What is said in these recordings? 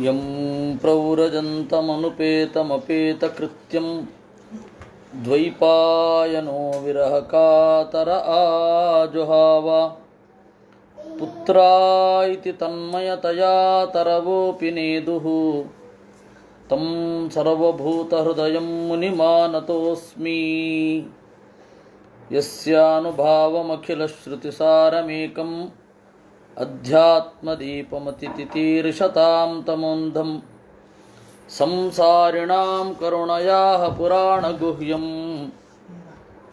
M ಪ್ರವ್ರಜಂತಮನುಪೇತಮಪೇತಕೃತ್ಯಂ ದ್ವೈಪಾಯನೋ ವಿರಹಕಾತರ ಆಜುಹಾವ ಪುತ್ರಾಯಿತಿ ತನ್ಮಯತಯಾ ತರವೋಪಿ ನೇದುಃ ತಂ ಸರ್ವಭೂತಹೃದಯಂ ಮುನಿಮಾನತೋಸ್ಮಿ ಯಸ್ಯಾನುಭಾವಮಖಿಲಶ್ರುತಿಸಾರಮೇಕಂ ಅಧ್ಯಾತ್ಮದೀಪಮತಿತಿತೀರ್ಷತಾಂ ತಮೋಂಧಂ ಸಂಸಾರಿಣಾಂ ಕರುಣಯಾಃ ಪುರಾಣಗುಹ್ಯಂ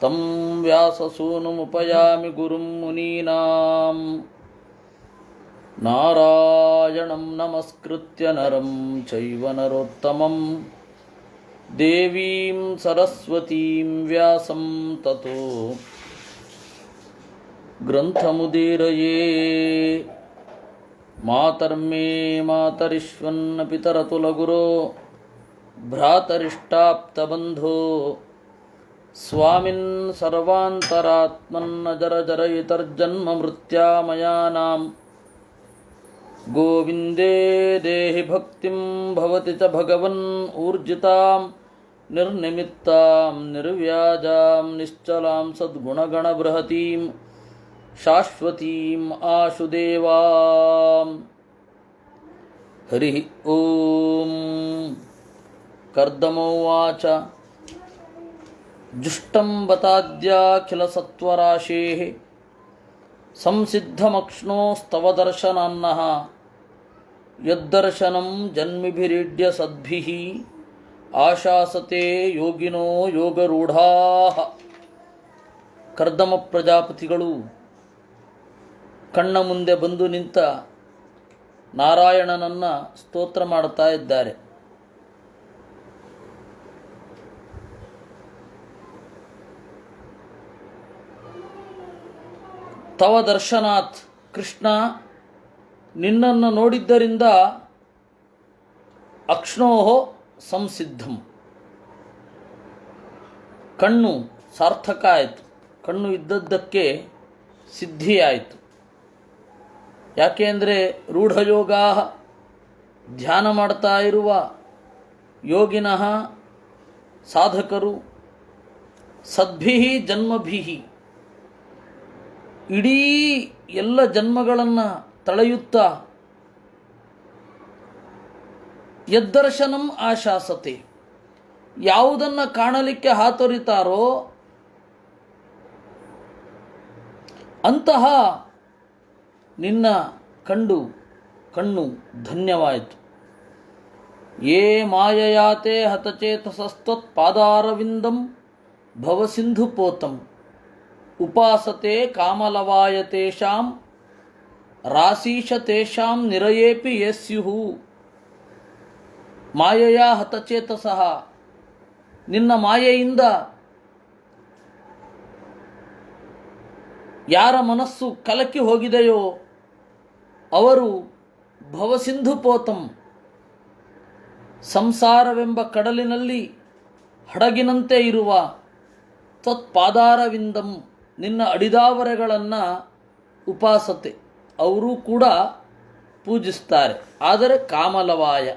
ತಂ ವ್ಯಾಸಸೂನುಮುಪಯಾಮಿ ಗುರುಂ ಮುನೀನಾಂ ನಾರಾಯಣಂ ನಮಸ್ಕೃತ್ಯ ನರಂ ಚೈವ ನರೋತ್ತಮಂ ದೇವೀಂ ಸರಸ್ವತೀಂ ವ್ಯಾಸಂ ತತೋ ಗ್ರಂಥಮುದೀರಯೇ ಮಾತರ್ಮೇ ಮಾತರಿಶ್ವನ್ನ ಪಿತರತುಲಗುರೋ ಭ್ರಾತರಿಷ್ಟಾಪ್ತಬಂಧೋ ಸ್ವಾಮಿನ್ ಸರ್ವಾಂತರಾತ್ಮನ್ನ ಜರಜರಯಿತರ್ಜನ್ಮ ಮೃತ್ಯಾಮಯಾನಾಂ ಗೋವಿಂದೇ ದೇಹಿ ಭಕ್ತಿಂ ಭವತಿ ಚ ಭಗವನ್ ಊರ್ಜಿತಾಂ ನಿರ್ನಿಮಿತ್ತಾಂ ನಿರ್ವ್ಯಾಜಾಂ ನಿಶ್ಚಲಾಂ ಸದ್ಗುಣಗಣಬೃಹತೀಂ ಶಾಶ್ವತೀಂ ಆಶುದೇವಾಂ. ಹರಿ ಓಂ. ಕರ್ದಮೋವಾಚ ಜುಷ್ಟಂ ಬತಾದ್ಯಾಖಿಲಸತ್ವರಾಶೇಃ ಸಂಸಿದ್ಧಮಕ್ಷ್ಣೋಸ್ತವ ದರ್ಶನಾನ್ನಃ ಯದ್ದರ್ಶನಂ ಜನ್ಮಿಭಿರೀಡ್ಯ ಸದ್ಭಿಃ ಆಶಾಸತೆ ಯೋಗಿನೋ ಯೋಗರೂಢಾಃ. ಕರ್ದಮ ಪ್ರಜಾಪತಿಗಳು ಕಣ್ಣ ಮುಂದೆ ಬಂದು ನಿಂತ ನಾರಾಯಣನನ್ನು ಸ್ತೋತ್ರ ಮಾಡುತ್ತಾ ಇದ್ದಾರೆ. ತವ ದರ್ಶನಾತ್, ಕೃಷ್ಣ ನಿನ್ನನ್ನು ನೋಡಿದ್ದರಿಂದ ಅಕ್ಷ್ಣೋಹೋ ಸಂಸಿದ್ಧಂ, ಕಣ್ಣು ಸಾರ್ಥಕ ಆಯಿತು, ಕಣ್ಣು ಇದ್ದದ್ದಕ್ಕೆ ಸಿದ್ಧಿಯಾಯಿತು. ಯಾಕೆ ಅಂದರೆ ರೂಢಯೋಗ, ಧ್ಯಾನ ಮಾಡ್ತಾ ಇರುವ ಯೋಗಿನಃ ಸಾಧಕರು ಸದ್ಭಿ ಜನ್ಮಭಿ, ಇಡೀ ಎಲ್ಲ ಜನ್ಮಗಳನ್ನು ತಳೆಯುತ್ತಾ ಯದ್ದರ್ಶನಂ ಆಶಾಸತೆ, ಯಾವುದನ್ನು ಕಾಣಲಿಕ್ಕೆ ಹಾತೊರಿತಾರೋ ಅಂತಹ ನಿನ್ನ ಕಣ್ಣು ಧನ್ಯವಾಯಿತು. ಯೇ ಮಾಯಯಾತೆ ಹತಚೇತಸಸ್ತ್ವತ್ಪಾದಾರವಿಂದಂ ಭವಸಿಂಧುಪೋತಂ ಉಪಾಸತೆ ಕಾಮಲವಾಯ ತೇಷಾಂ ರಾಶೀಶ ತೇಷಾಂ ನಿರಯೇಪಿ ಯೇ ಸ್ಯುಃ. ಮಾಯೆಯ ಹತಚೇತಸಃ, ನಿನ್ನ ಮಾಯೆಯಿಂದ ಯಾರ ಮನಸ್ಸು ಕಲಕಿ ಹೋಗಿದೆಯೋ ಅವರು ಭವಸಿಂಧುಪೋತಂ, ಸಂಸಾರವೆಂಬ ಕಡಲಿನಲ್ಲಿ ಹಡಗಿನಂತೆ ಇರುವ ತ್ವತ್ಪಾದಾರವಿಂದಂ, ನಿನ್ನ ಅಡಿದಾವರೆಗಳನ್ನು ಉಪಾಸತೆ, ಅವರು ಕೂಡ ಪೂಜಿಸ್ತಾರೆ. ಆದರೆ ಕಾಮಲವಾಯ,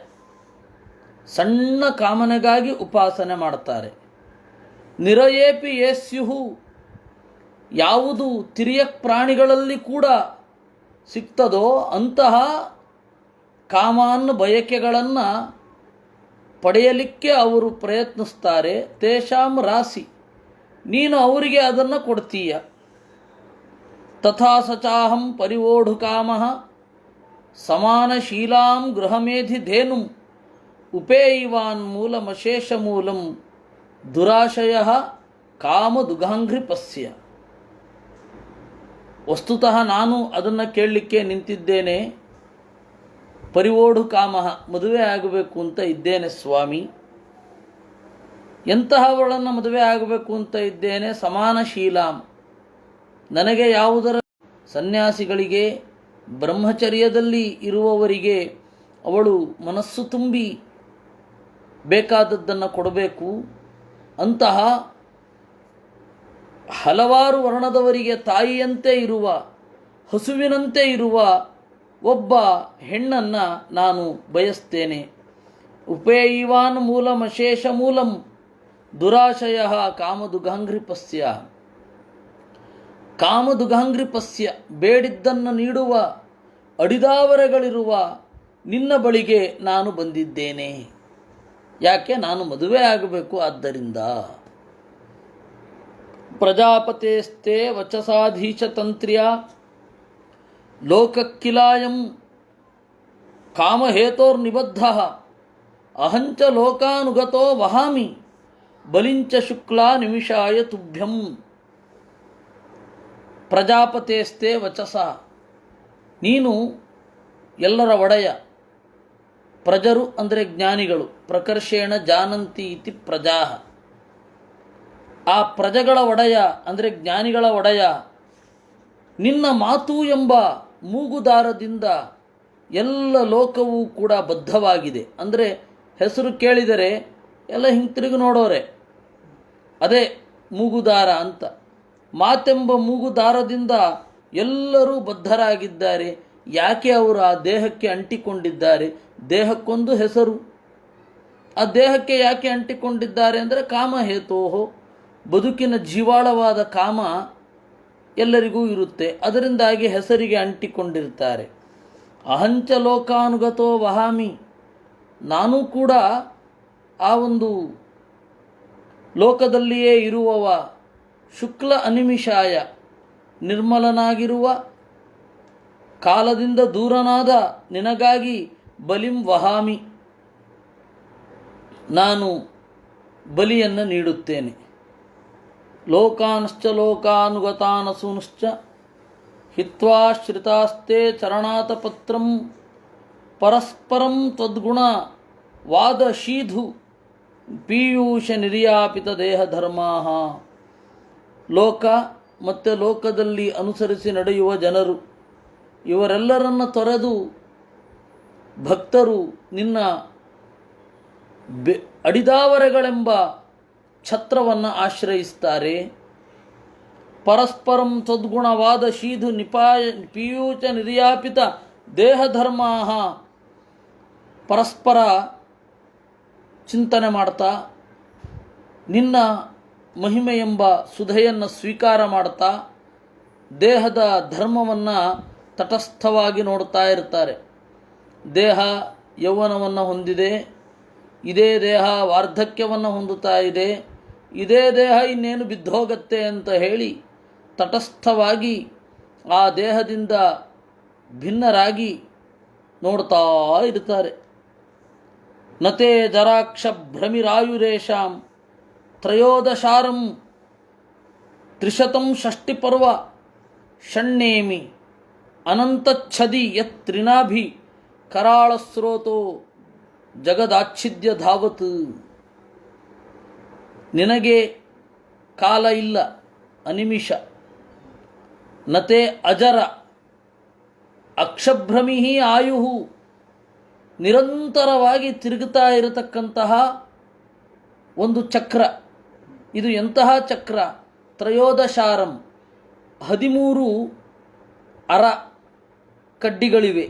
ಸಣ್ಣ ಕಾಮನೆಗಾಗಿ ಉಪಾಸನೆ ಮಾಡ್ತಾರೆ. ನಿರಯೇಪಿ ಯೇ ಸ್ಯುಃ, ಯಾವುದು ತಿರ್ಯಕ್ ಪ್ರಾಣಿಗಳಲ್ಲಿ ಕೂಡ ಸಿಗ್ತದೋ ಅಂತಹ ಕಾಮಾನ್ ಬಯಕೆಗಳನ್ನು ಪಡೆಯಲಿಕ್ಕೆ ಅವರು ಪ್ರಯತ್ನಿಸ್ತಾರೆ. ತೇಷಾಂ ರಾಶಿ, ನೀನು ಅವರಿಗೆ ಅದನ್ನು ಕೊಡ್ತೀಯ. ತಥಾ ಸಚಾಹಂ ಪರಿವೋಢುಕಾಮಃ ಸಮಾನಶೀಲಾಂ ಗೃಹಮೇಧಿ ಧೇನುಂ ಉಪೇಯಿವಾನ್ ಮೂಲಮಶೇಷ ಮೂಲಂ ದುರಾಶಯ ಕಾಮದುಘಾಂಘ್ರಿಪಸ್ಯ. ವಸ್ತುತಃ ನಾನು ಅದನ್ನು ಕೇಳಲಿಕ್ಕೆ ನಿಂತಿದ್ದೇನೆ. ಪರಿವೋಢು ಕಾಮಃ, ಮದುವೆ ಆಗಬೇಕು ಅಂತ ಇದ್ದೇನೆ ಸ್ವಾಮಿ. ಎಂತಹವಳನ್ನು ಮದುವೆ ಆಗಬೇಕು ಅಂತ ಇದ್ದೇನೆ. ಸಮಾನಶೀಲಾಂ, ನನಗೆ ಯಾವುದರ ಸನ್ಯಾಸಿಗಳಿಗೆ ಬ್ರಹ್ಮಚರ್ಯದಲ್ಲಿ ಇರುವವರಿಗೆ ಅವಳು ಮನಸ್ಸು ತುಂಬಿ ಬೇಕಾದದ್ದನ್ನು ಕೊಡಬೇಕು. ಅಂತಹ ಹಲವಾರು ವರ್ಣದವರಿಗೆ ತಾಯಿಯಂತೆ ಇರುವ, ಹಸುವಿನಂತೆ ಇರುವ ಒಬ್ಬ ಹೆಣ್ಣನ್ನು ನಾನು ಬಯಸ್ತೇನೆ. ಉಪೇಯಿವಾನ್ ಮೂಲಮಶೇಷ ಮೂಲಂ ದುರಾಶಯ ಕಾಮದುಗಾಂಘ್ರಿಪಸ್ಯ. ಕಾಮದುಗಾಂಘ್ರಿಪಸ್ಯ, ಬೇಡಿದ್ದನ್ನು ನೀಡುವ ಅಡಿದಾವರೆಗಳಿರುವ ನಿನ್ನ ಬಳಿಗೆ ನಾನು ಬಂದಿದ್ದೇನೆ. ಯಾಕೆ? ನಾನು ಮದುವೆ ಆಗಬೇಕು. ಆದ್ದರಿಂದ ಪ್ರಜಾಪತೇಸ್ತೆ ವಚಸಾಧೀಶತಂತ್ರ್ಯ ಲೋಕಕ್ಕಿಲಾಯಂ ಕಾಮಹೇತೋರ್ನಿಬದ್ಧ ಅಹಂಚ ಲೋಕಾನುಗತೋ ವಹಾಮಿ ಬಲಿಂಚ ಶುಕ್ಲಾ ನಿಮಿಷಾಯ ತುಭ್ಯಂ. ಪ್ರಜಾಪತೇಸ್ತೆ ವಚಸ, ನೀನು ಎಲ್ಲರ ಒಡೆಯ. ಪ್ರಜರು ಅಂದರೆ ಜ್ಞಾನಿಗಳು. ಪ್ರಕರ್ಷೇಣ ಜಾನಂತಿ ಇತಿ ಪ್ರಜಾ. ಆ ಪ್ರಜೆಗಳ ಒಡೆಯ ಅಂದರೆ ಜ್ಞಾನಿಗಳ ಒಡೆಯ. ನಿನ್ನ ಮಾತು ಎಂಬ ಮೂಗುದಾರದಿಂದ ಎಲ್ಲ ಲೋಕವೂ ಕೂಡ ಬದ್ಧವಾಗಿದೆ. ಅಂದರೆ ಹೆಸರು ಕೇಳಿದರೆ ಎಲ್ಲ ಹಿಂತಿರುಗಿ ನೋಡೋರೆ, ಅದೇ ಮೂಗುದಾರ ಅಂತ. ಮಾತೆಂಬ ಮೂಗುದಾರದಿಂದ ಎಲ್ಲರೂ ಬದ್ಧರಾಗಿದ್ದಾರೆ. ಯಾಕೆ ಅವರು ಆ ದೇಹಕ್ಕೆ ಅಂಟಿಕೊಂಡಿದ್ದಾರೆ? ದೇಹಕ್ಕೊಂದು ಹೆಸರು. ಆ ದೇಹಕ್ಕೆ ಯಾಕೆ ಅಂಟಿಕೊಂಡಿದ್ದಾರೆ ಅಂದರೆ ಕಾಮಹೇತೋಹೋ, ಬದುಕಿನ ಜೀವಾಳವಾದ ಕಾಮ ಎಲ್ಲರಿಗೂ ಇರುತ್ತೆ. ಅದರಿಂದಾಗಿ ಹೆಸರಿಗೆ ಅಂಟಿಕೊಂಡಿರ್ತಾರೆ. ಅಹಂಚ ಲೋಕಾನುಗತೋ ವಹಾಮಿ, ನಾನು ಕೂಡ ಆ ಒಂದು ಲೋಕದಲ್ಲಿಯೇ ಇರುವವ. ಶುಕ್ಲ ಅನಿಮಿಷಾಯ, ನಿರ್ಮಲನಾಗಿರುವ ಕಾಲದಿಂದ ದೂರನಾದ ನಿನಗಾಗಿ ಬಲಿಂ ವಹಾಮಿ, ನಾನು ಬಲಿಯನ್ನು ನೀಡುತ್ತೇನೆ. ಲೋಕಾನ್ಶ್ಚ ಲೋಕಾನುಗತಾನಸೂನ್ಶ್ಚ ಹಿತ್ವಾ ಶ್ರಿತಾಸ್ತೆ ಚರಣಾತಪತ್ರಂ ಪರಸ್ಪರಂ ತ್ವದ್ಗುಣ ವಾದ ಶೀಧು ಪೀಯೂಷ ನಿರ್ಯಾಪಿತ ದೇಹಧರ್ಮಾ. ಲೋಕ ಮತ್ತು ಲೋಕದಲ್ಲಿ ಅನುಸರಿಸಿ ನಡೆಯುವ ಜನರು, ಇವರೆಲ್ಲರನ್ನು ತೊರೆದು ಭಕ್ತರು ನಿನ್ನ ಅಡಿದಾವರೆಗಳೆಂಬ ಛತ್ರವನ್ನು ಆಶ್ರಯಿಸ್ತಾರೆ. ಪರಸ್ಪರಂ ತದ್ಗುಣವಾದ ಶೀಧು ಪೀಯೂಚ ನಿರ್ಯಾಪಿತ ದೇಹಧರ್ಮಾ. ಪರಸ್ಪರ ಚಿಂತನೆ ಮಾಡ್ತಾ ನಿನ್ನ ಮಹಿಮೆ ಎಂಬ ಸುಧೆಯನ್ನು ಸ್ವೀಕಾರ ಮಾಡ್ತಾ ದೇಹದ ಧರ್ಮವನ್ನು ತಟಸ್ಥವಾಗಿ ನೋಡ್ತಾ ಇರ್ತಾರೆ. ದೇಹ ಯೌವನವನ್ನು ಹೊಂದಿದೆ, ಇದೇ ದೇಹ ವಾರ್ಧಕ್ಯವನ್ನು ಹೊಂದುತ್ತಾ ಇದೆ, ಇದೇ ದೇಹ ಇನ್ನೇನು ಬಿದ್ದೋಗತ್ತೆ ಅಂತ ಹೇಳಿ ತಟಸ್ಥವಾಗಿ ಆ ದೇಹದಿಂದ ಭಿನ್ನರಾಗಿ ನೋಡ್ತಾ ಇರ್ತಾರೆ. ನತೇ ಜರಾಕ್ಷ ಭ್ರಮಿರಾಯುರೇಶಾಂ ತ್ರಯೋದಶಾರಂ ತ್ರಿಶತಂ ಷಷ್ಟಿಪರ್ವ ಷಣ್ಣೇಮಿ ಅನಂತಚ್ಛದಿ ಯತ್ರಿನಾಭಿ ಕರಾಳಸ್ರೋತೋ ಜಗದಾಚ್ಛಿದ್ಯ ಧಾವತ್. ನಿನಗೆ ಕಾಲ ಇಲ್ಲ, ಅನಿಮಿಷ. ನತೆ ಅಜರ ಅಕ್ಷಭ್ರಮಿ ಆಯು, ನಿರಂತರವಾಗಿ ತಿರುಗುತ್ತಾ ಇರತಕ್ಕಂತಹ ಒಂದು ಚಕ್ರ. ಇದು ಎಂತಹ ಚಕ್ರ? ತ್ರಯೋದಶಾರಂ, 13 ಅರ ಕಡ್ಡಿಗಳಿವೆ.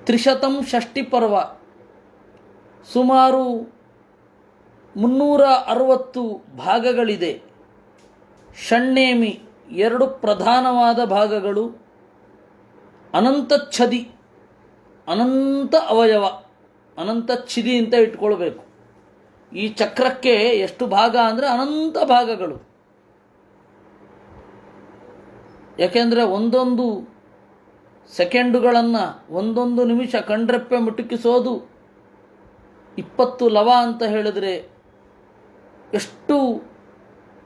ತ್ರಿಶತಂ ಷಷ್ಟಿಪರ್ವ, ಸುಮಾರು 360 ಭಾಗಗಳಿದೆ. ಷಣ್ಣೇಮಿ, 2 ಪ್ರಧಾನವಾದ ಭಾಗಗಳು. ಅನಂತಚ್ಛದಿ, ಅನಂತ ಅವಯವ. ಅನಂತಚ್ಛಿದಿ ಅಂತ ಇಟ್ಕೊಳ್ಬೇಕು. ಈ ಚಕ್ರಕ್ಕೆ ಎಷ್ಟು ಭಾಗ ಅಂದರೆ ಅನಂತ ಭಾಗಗಳು. ಯಾಕೆಂದರೆ ಒಂದೊಂದು ಸೆಕೆಂಡುಗಳನ್ನು, ಒಂದೊಂದು ನಿಮಿಷ ಕಣ್ರೆಪ್ಪೆ ಮುಟುಕಿಸೋದು 20 ಲವ ಅಂತ ಹೇಳಿದರೆ ಎಷ್ಟು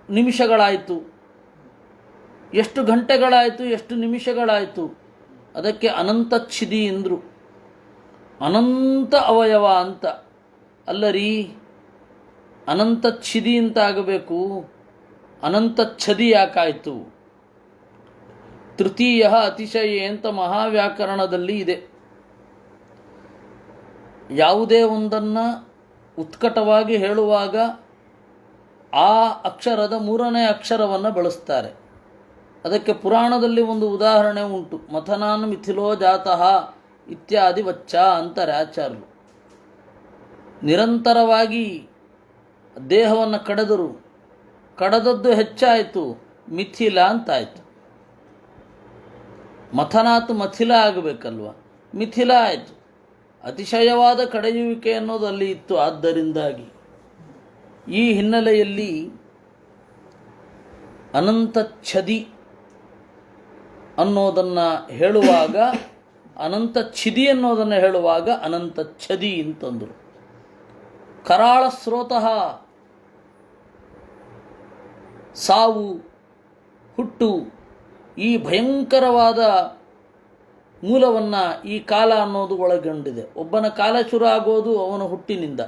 ನಿಮಿಷಗಳಾಯಿತು, ಎಷ್ಟು ಗಂಟೆಗಳಾಯಿತು, ಎಷ್ಟು ನಿಮಿಷಗಳಾಯಿತು. ಅದಕ್ಕೆ ಅನಂತಚ್ಛಿದಿ ಎಂದರು. ಅನಂತ ಅವಯವ ಅಂತ ಅಲ್ಲರಿ, ಅನಂತಚ್ಛಿದಿ ಅಂತ ಆಗಬೇಕು. ಅನಂತಚ್ಛದಿ ಯಾಕಾಯಿತು? ತೃತೀಯ ಅತಿಶಯ ಅಂತ ಮಹಾವ್ಯಾಕರಣದಲ್ಲಿ ಇದೆ. ಯಾವುದೇ ಒಂದನ್ನು ಉತ್ಕಟವಾಗಿ ಹೇಳುವಾಗ ಆ ಅಕ್ಷರದ 3ನೇ ಅಕ್ಷರವನ್ನು ಬಳಸ್ತಾರೆ. ಅದಕ್ಕೆ ಪುರಾಣದಲ್ಲಿ ಒಂದು ಉದಾಹರಣೆ ಉಂಟು. ಮಥನಾನ್ ಮಿಥಿಲೋ ಜಾತಃ ಇತ್ಯಾದಿ ವಚ್ಚ ಅಂತಾರೆ ಆಚಾರ್ಯರು. ನಿರಂತರವಾಗಿ ದೇಹವನ್ನು ಕಡೆದರು, ಕಡದದ್ದು ಹೆಚ್ಚಾಯಿತು, ಮಿಥಿಲ ಅಂತಾಯಿತು. ಮಥನಾತು ಮಥಿಲ ಆಗಬೇಕಲ್ವ, ಮಿಥಿಲ ಆಯಿತು. ಅತಿಶಯವಾದ ಕಡೆಯುವಿಕೆ ಅನ್ನೋದು ಅಲ್ಲಿ ಇತ್ತು. ಆದ್ದರಿಂದಾಗಿ ಈ ಹಿನ್ನೆಲೆಯಲ್ಲಿ ಅನಂತಚ್ಛದಿ ಅನ್ನೋದನ್ನು ಹೇಳುವಾಗ, ಅನಂತಚ್ಛಿದಿ ಅನ್ನೋದನ್ನು ಹೇಳುವಾಗ ಅನಂತಚ್ಛದಿ ಅಂತಂದರು. ಕರಾಳ ಸ್ರೋತಃ, ಸಾವು ಹುಟ್ಟು, ಈ ಭಯಂಕರವಾದ ಮೂಲವನ್ನು ಈ ಕಾಲ ಅನ್ನೋದು ಒಳಗೊಂಡಿದೆ. ಒಬ್ಬನ ಕಾಲ ಶುರು ಆಗೋದು ಅವನ ಹುಟ್ಟಿನಿಂದ,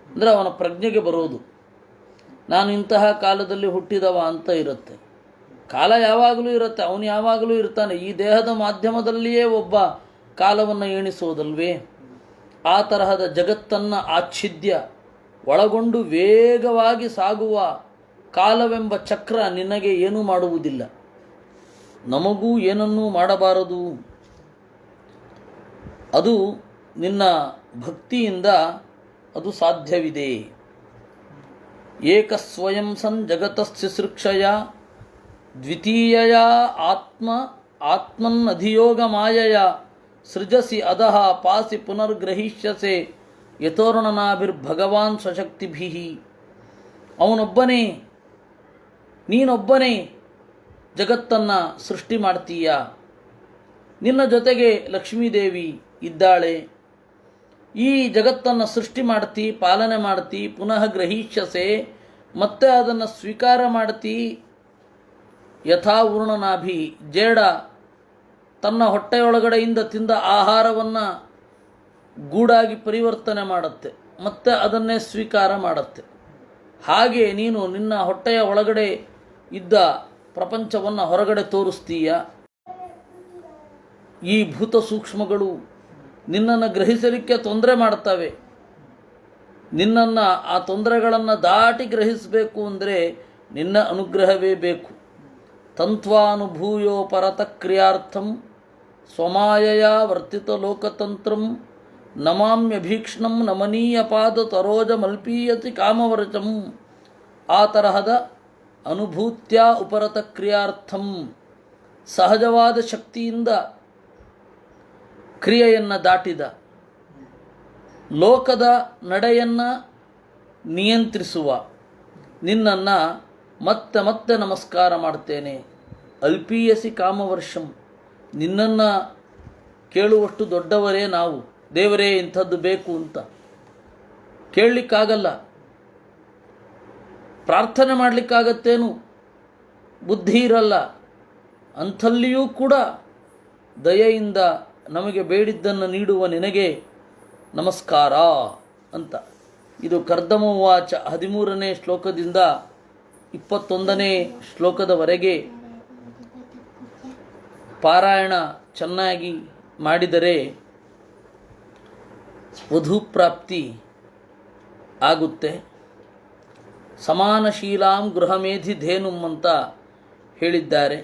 ಅಂದರೆ ಅವನ ಪ್ರಜ್ಞೆಗೆ ಬರೋದು. ನಾನು ಇಂತಹ ಕಾಲದಲ್ಲಿ ಹುಟ್ಟಿದವ ಅಂತ ಇರುತ್ತೆ. ಕಾಲ ಯಾವಾಗಲೂ ಇರುತ್ತೆ, ಅವನು ಯಾವಾಗಲೂ ಇರ್ತಾನೆ. ಈ ದೇಹದ ಮಾಧ್ಯಮದಲ್ಲಿಯೇ ಒಬ್ಬ ಕಾಲವನ್ನು ಎಣಿಸೋದಲ್ವೇ? ಆ ತರಹದ ಜಗತ್ತನ್ನು ಆಚ್ಛಿದ್ಯ ಒಳಗೊಂಡು ವೇಗವಾಗಿ ಸಾಗುವ ಕಾಲವೆಂಬ ಚಕ್ರ ನಿನಗೆ ಏನೂ ಮಾಡುವುದಿಲ್ಲ, ನಮಗೂ ಏನನ್ನೂ ಮಾಡಬಾರದು. ಅದು ನಿನ್ನ ಭಕ್ತಿಯಿಂದ ಅದು ಸಾಧ್ಯವಿದೆ. ಏಕಸ್ವಯಂ ಸನ್ ಜಗತಸ್ಸೃಕ್ಷಯ ದ್ವಿತೀಯ ಆತ್ಮನ್ನಧಿಯೋಗ ಮಾಯಯ ಸೃಜಸಿ ಅಧಃ ಪಾಸಿ ಪುನರ್ಗ್ರಹಿಷ್ಯಸೆ ಯಥೋರ್ಣನಾಭಿರ್ಭಗವಾನ್ ಸ್ವಶಕ್ತಿಭಿ. ಅವನೊಬ್ಬನೇ, ನೀನೊಬ್ಬನೇ ಜಗತ್ತನ್ನು ಸೃಷ್ಟಿ ಮಾಡ್ತೀಯ. ನಿನ್ನ ಜೊತೆಗೆ ಲಕ್ಷ್ಮೀದೇವಿ ಇದ್ದಾಳೆ. ಈ ಜಗತ್ತನ್ನು ಸೃಷ್ಟಿ ಮಾಡ್ತಿ, ಪಾಲನೆ ಮಾಡ್ತಿ, ಪುನಃ ಗ್ರಹಿಷ್ಯಸೆ, ಮತ್ತೆ ಅದನ್ನು ಸ್ವೀಕಾರ ಮಾಡ್ತಿ. ಯಥಾ ಊರ್ಣನಾಭಿ, ಜೇಡ ತನ್ನ ಹೊಟ್ಟೆಯೊಳಗಡೆಯಿಂದ ತಿಂದ ಆಹಾರವನ್ನು ಗೂಡಾಗಿ ಪರಿವರ್ತನೆ ಮಾಡುತ್ತೆ, ಮತ್ತೆ ಅದನ್ನೇ ಸ್ವೀಕಾರ ಮಾಡುತ್ತೆ. ಹಾಗೆ ನೀನು ನಿನ್ನ ಹೊಟ್ಟೆಯ ಒಳಗಡೆ ಇದ್ದ ಪ್ರಪಂಚವನ್ನು ಹೊರಗಡೆ ತೋರಿಸ್ತೀಯ. ಈ ಭೂತ ಸೂಕ್ಷ್ಮಗಳು ನಿನ್ನನ್ನು ಗ್ರಹಿಸಲಿಕ್ಕೆ ತೊಂದರೆ ಮಾಡ್ತವೆ. ನಿನ್ನನ್ನು ಆ ತೊಂದರೆಗಳನ್ನು ದಾಟಿ ಗ್ರಹಿಸಬೇಕು ಅಂದರೆ ನಿನ್ನ ಅನುಗ್ರಹವೇ ಬೇಕು. ತಂತ್ವಾನುಭೂಯೋ ಪರತಕ್ರಿಯಾರ್ಥಂ ಸ್ವಮಾಯಯ ವರ್ತಿತ ಲೋಕತಂತ್ರಂ ನಮಾಮ್ಯಭೀಕ್ಷ್ಣಂ ನಮನೀಯ ಪಾದ ತರೋಜ ಮಲ್ಪೀಯತಿ ಕಾಮವರಚಂ. ಆ ತರಹದ ಅನುಭೂತ್ಯ ಉಪರತ ಕ್ರಿಯಾರ್ಥಂ, ಸಹಜವಾದ ಶಕ್ತಿಯಿಂದ ಕ್ರಿಯೆಯನ್ನು ದಾಟಿದ, ಲೋಕದ ನಡೆಯನ್ನು ನಿಯಂತ್ರಿಸುವ ನಿನ್ನನ್ನು ಮತ್ತೆ ಮತ್ತೆ ನಮಸ್ಕಾರ ಮಾಡ್ತೇನೆ. ಅಲ್ಪೀಯಸಿ ಕಾಮವರ್ಷಂ, ನಿನ್ನನ್ನು ಕೇಳುವಷ್ಟು ದೊಡ್ಡವರೇ ನಾವು. ದೇವರೇ ಇಂಥದ್ದು ಬೇಕು ಅಂತ ಕೇಳಲಿಕ್ಕಾಗಲ್ಲ, ಪ್ರಾರ್ಥನೆ ಮಾಡಲಿಕ್ಕಾಗತ್ತೇನು, ಬುದ್ಧಿ ಇರಲ್ಲ. ಅಂಥಲ್ಲಿಯೂ ಕೂಡ ದಯೆಯಿಂದ ನಮಗೆ ಬೇಡಿದ್ದನ್ನು ನೀಡುವ ನಿನಗೆ ನಮಸ್ಕಾರ ಅಂತ. ಇದು ಕರ್ದಮೋವಾಚ 13ನೇ ಶ್ಲೋಕದಿಂದ 21ನೇ ಶ್ಲೋಕದವರೆಗೆ ಪಾರಾಯಣ ಚೆನ್ನಾಗಿ ಮಾಡಿದರೆ ವಧುಪ್ರಾಪ್ತಿ ಆಗುತ್ತೆ. ಸಮಾನಶೀಲಾಂ ಗೃಹಮೇಧಿ ಧೇನುಂ ಅಂತ ಹೇಳಿದ್ದಾರೆ.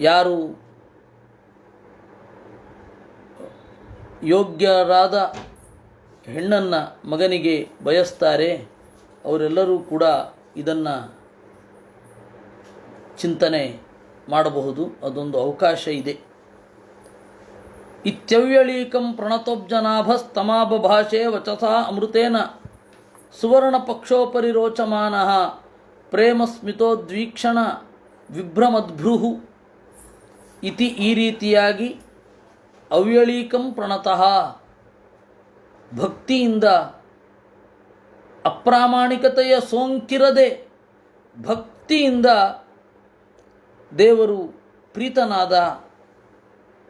ಯಾರು ಯೋಗ್ಯರಾದ ಹೆಣ್ಣನ್ನು ಮಗನಿಗೆ ಬಯಸ್ತಾರೆ ಅವರೆಲ್ಲರೂ ಕೂಡ ಇದನ್ನು ಚಿಂತನೆ ಮಾಡಬಹುದು. ಅದೊಂದು ಅವಕಾಶ ಇದೆ. ಇತ್ಯವ್ಯಳೀಕಂ ಪ್ರಣತೋಬ್ಜನಾಭಸ್ತಮಾಭಾಷೆ ವಚಸಾ ಅಮೃತೇನ ಸುವರ್ಣಪಕ್ಷೋಪರಿ ರೋಚಮಾನಃ ಪ್ರೇಮಸ್ಮಿತೋದ್ವೀಕ್ಷಣ ವಿಭ್ರಮದ್ಭ್ರುಃ ಇತಿ. ಈ ರೀತಿಯಾಗಿ ಅವ್ಯಳೀಕಂ ಪ್ರಣತಃ, ಭಕ್ತಿಯಿಂದ ಅಪ್ರಾಮಾಣಿಕತೆಯ ಸೋಂಕಿರದೆ ಭಕ್ತಿಯಿಂದ ದೇವರು ಪ್ರೀತನಾದ,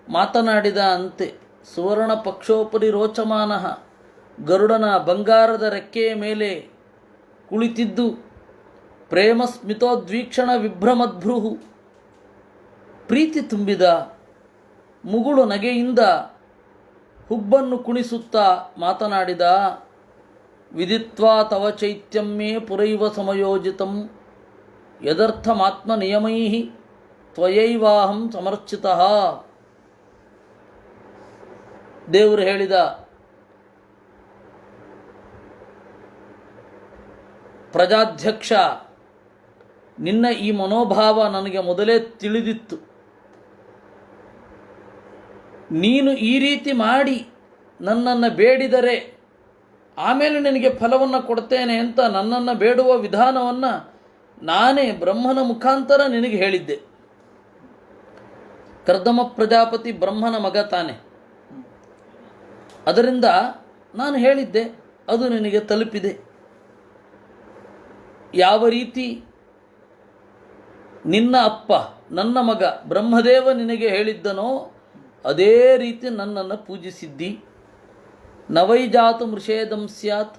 ಮಾತನಾಡಿದ ಅಂತೆ. ಸುವರ್ಣ ಪಕ್ಷೋಪರಿ ರೋಚಮಾನಃ, ಗರುಡನ ಬಂಗಾರದ ರೆಕ್ಕೆಯ ಮೇಲೆ ಕುಳಿತಿದ್ದು ಪ್ರೇಮ ಸ್ಮಿತೋದ್ವೀಕ್ಷಣ ವಿಭ್ರಮದ್ಭ್ರುಃ, ಪ್ರೀತಿ ತುಂಬಿದ ಮುಗುಳು ನಗೆಯಿಂದ ಹುಬ್ಬನ್ನು ಕುಣಿಸುತ್ತಾ ಮಾತನಾಡಿದ. ವಿದಿತ್ವಾ ತವ ಚೈತ್ಯಮ್ಮೇ ಪುರೈವ ಸಮಯೋಜಿತಂ ಯದರ್ಥಮಾತ್ಮನಿಯಮೈಃ ತ್ವಯೈವಾಹಂ ಸಮರ್ಚಿತಃ. ದೇವರು ಹೇಳಿದ ಪ್ರಜಾಧ್ಯಕ್ಷ, ನಿನ್ನ ಈ ಮನೋಭಾವ ನನಗೆ ಮೊದಲೇ ತಿಳಿದಿತ್ತು. ನೀನು ಈ ರೀತಿ ಮಾಡಿ ನನ್ನನ್ನು ಬೇಡಿದರೆ ಆಮೇಲೆ ನಿನಗೆ ಫಲವನ್ನು ಕೊಡ್ತೇನೆ ಅಂತ ನನ್ನನ್ನು ಬೇಡುವ ವಿಧಾನವನ್ನು ನಾನೇ ಬ್ರಹ್ಮನ ಮುಖಾಂತರ ನಿನಗೆ ಹೇಳಿದ್ದೆ. ಕರ್ದಮ ಪ್ರಜಾಪತಿ ಬ್ರಹ್ಮನ ಮಗ ತಾನೆ. ಅದರಿಂದ ನಾನು ಹೇಳಿದ್ದೆ, ಅದು ನಿನಗೆ ತಲುಪಿದೆ. ಯಾವ ರೀತಿ ನಿನ್ನ ಅಪ್ಪ ನನ್ನ ಮಗ ಬ್ರಹ್ಮದೇವ ನಿನಗೆ ಹೇಳಿದ್ದನೋ ಅದೇ ರೀತಿ ನನ್ನನ್ನು ಪೂಜಿಸಿದ್ದಿ. ನವೈಜಾತು ಮೃಷೇದಂ ಸ್ಯಾತ್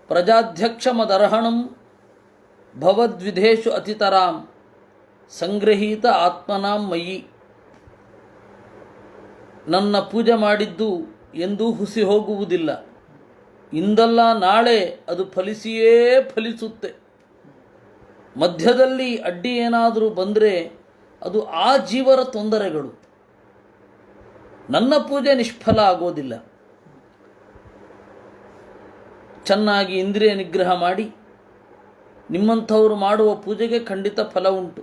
ಪ್ರಜಾಧ್ಯಕ್ಷಮದರ್ಹಣಂ ಭವದ್ವಿಧೇಶು ಅತಿತರಾಂ ಸಂಗ್ರಹೀತ ಆತ್ಮನಾಂ ಮಯಿ. ನನ್ನ ಪೂಜೆ ಮಾಡಿದ್ದು ಎಂದೂ ಹುಸಿ ಹೋಗುವುದಿಲ್ಲ. ಇಂದಲ್ಲ ನಾಳೆ ಅದು ಫಲಿಸಿಯೇ ಫಲಿಸುತ್ತೆ. ಮಧ್ಯದಲ್ಲಿ ಅಡ್ಡಿ ಏನಾದರೂ ಬಂದರೆ ಅದು ಆ ಜೀವರ ತೊಂದರೆಗಳು. ನನ್ನ ಪೂಜೆ ನಿಷ್ಫಲ ಆಗೋದಿಲ್ಲ. ಚೆನ್ನಾಗಿ ಇಂದ್ರಿಯ ನಿಗ್ರಹ ಮಾಡಿ ನಿಮ್ಮಂಥವರು ಮಾಡುವ ಪೂಜೆಗೆ ಖಂಡಿತ ಫಲ ಉಂಟು.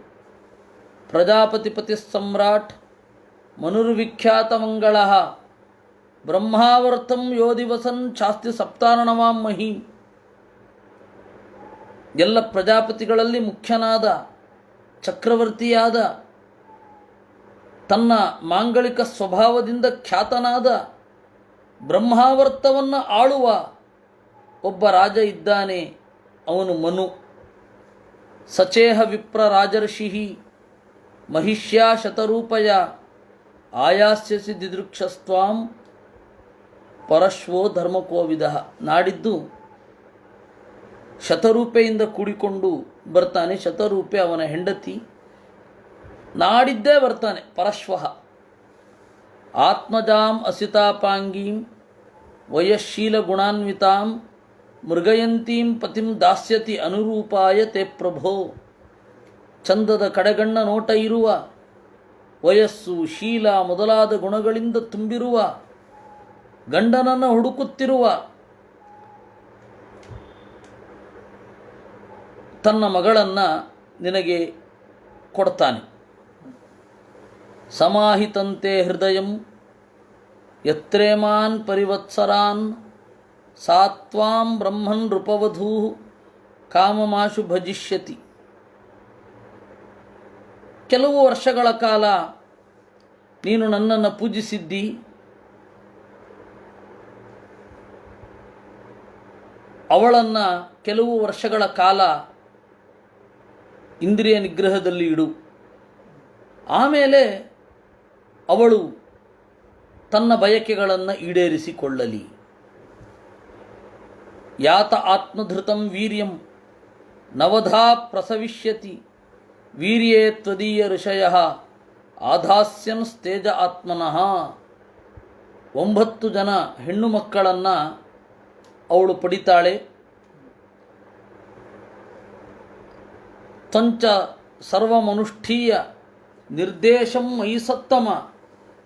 ಪ್ರಜಾಪತಿಪತಿ ಸಮ್ರಾಟ್ ಮನುರ್ವಿಖ್ಯಾತ ಮಂಗಳ ಬ್ರಹ್ಮಾವರ್ತಂ ಯೋ ದಿವಸನ್ ಚಾಸ್ತಿ ಸಪ್ತಾರ್ಣವಾಂ ಮಹೀಂ. ಎಲ್ಲ ಪ್ರಜಾಪತಿಗಳಲ್ಲಿ ಮುಖ್ಯನಾದ ಚಕ್ರವರ್ತಿಯಾದ ತನ್ನ ಮಾಂಗಳಿಕ ಸ್ವಭಾವದಿಂದ ಖ್ಯಾತನಾದ ಬ್ರಹ್ಮಾವರ್ತವನ್ನು ಆಳುವ ಒಬ್ಬ ರಾಜ ಇದ್ದಾನೆ. ಅವನು ಮನು. ಸಚೇಹ ವಿಪ್ರ ರಾಜರ್ಷಿ ಮಹಿಷ್ಯಾ ಶತರೂಪಯ ಆಯಾಸ್ಯಸಿ ದಿದೃಕ್ಷಸ್ತ್ವಾಂ ಪರಶ್ವೋ ಧರ್ಮಕೋವಿದ. ನಾಡಿದ್ದು ಶತರೂಪೆಯಿಂದ ಕೂಡಿಕೊಂಡು ಬರ್ತಾನೆ. ಶತರೂಪೆ ಅವನ ಹೆಂಡತಿ. ನಾಡಿದ್ದೇ ಬರ್ತಾನೆ ಪರಶ್ವಃ. ಆತ್ಮಜಾಂ ಅಸಿತಾಪಾಂಗೀಂ ವಯಶೀಲ ಗುಣಾನ್ವಿತಾಂ ಮೃಗಯಂತೀಂ ಪತಿಂ ದಾಸ್ಯತಿ ಅನುರೂಪಾಯ ತೇ ಪ್ರಭೋ. ಚಂದದ ಕಡೆಗಣ್ಣ ನೋಟ ಇರುವ, ವಯಸ್ಸು ಶೀಲ ಮೊದಲಾದ ಗುಣಗಳಿಂದ ತುಂಬಿರುವ, ಗಂಡನನ್ನು ಹುಡುಕುತ್ತಿರುವ ತನ್ನ ಮಗಳನ್ನು ನಿನಗೆ ಕೊಡ್ತಾನೆ. ಸಮಾಹಿತಂತೆ ಹೃದಯಂ ಯತ್ರೇಮಾನ್ ಪರಿವತ್ಸರಾನ್ ಸಾತ್ವಾಂ ಬ್ರಹ್ಮನ್ ನೃಪವಧೂ ಕಾಮಮಾಶು ಭಜಿಷ್ಯತಿ. ಕೆಲವು ವರ್ಷಗಳ ಕಾಲ ನೀನು ನನ್ನನ್ನು ಪೂಜಿಸಿದ್ದಿ. ಅವಳನ್ನು ಕೆಲವು ವರ್ಷಗಳ ಕಾಲ ಇಂದ್ರಿಯ ನಿಗ್ರಹದಲ್ಲಿ ಇಡು. ಆಮೇಲೆ ಅವಳು ತನ್ನ ಬಯಕೆಗಳನ್ನು ಈಡೇರಿಸಿಕೊಳ್ಳಲಿ. ಯಾತ ಆತ್ಮಧೃತಂ ವೀರ್ಯಂ ನವಧಾ ಪ್ರಸವಿಷ್ಯತಿ ವೀರ್ಯೇ ತ್ವದೀಯ ಋಷಯಃ ಆಧಾಸ್ಯನ್ ತೇಜ ಆತ್ಮನಃ. 9 ಜನ ಹೆಣ್ಣು ಮಕ್ಕಳನ್ನು ಅವಳು ಪಡಿತಾಳೆ. ತಂಚ ಸರ್ವಮನುಷ್ಠೀಯ ನಿರ್ದೇಶಂ ಮಯಿ ಸತ್ತಮ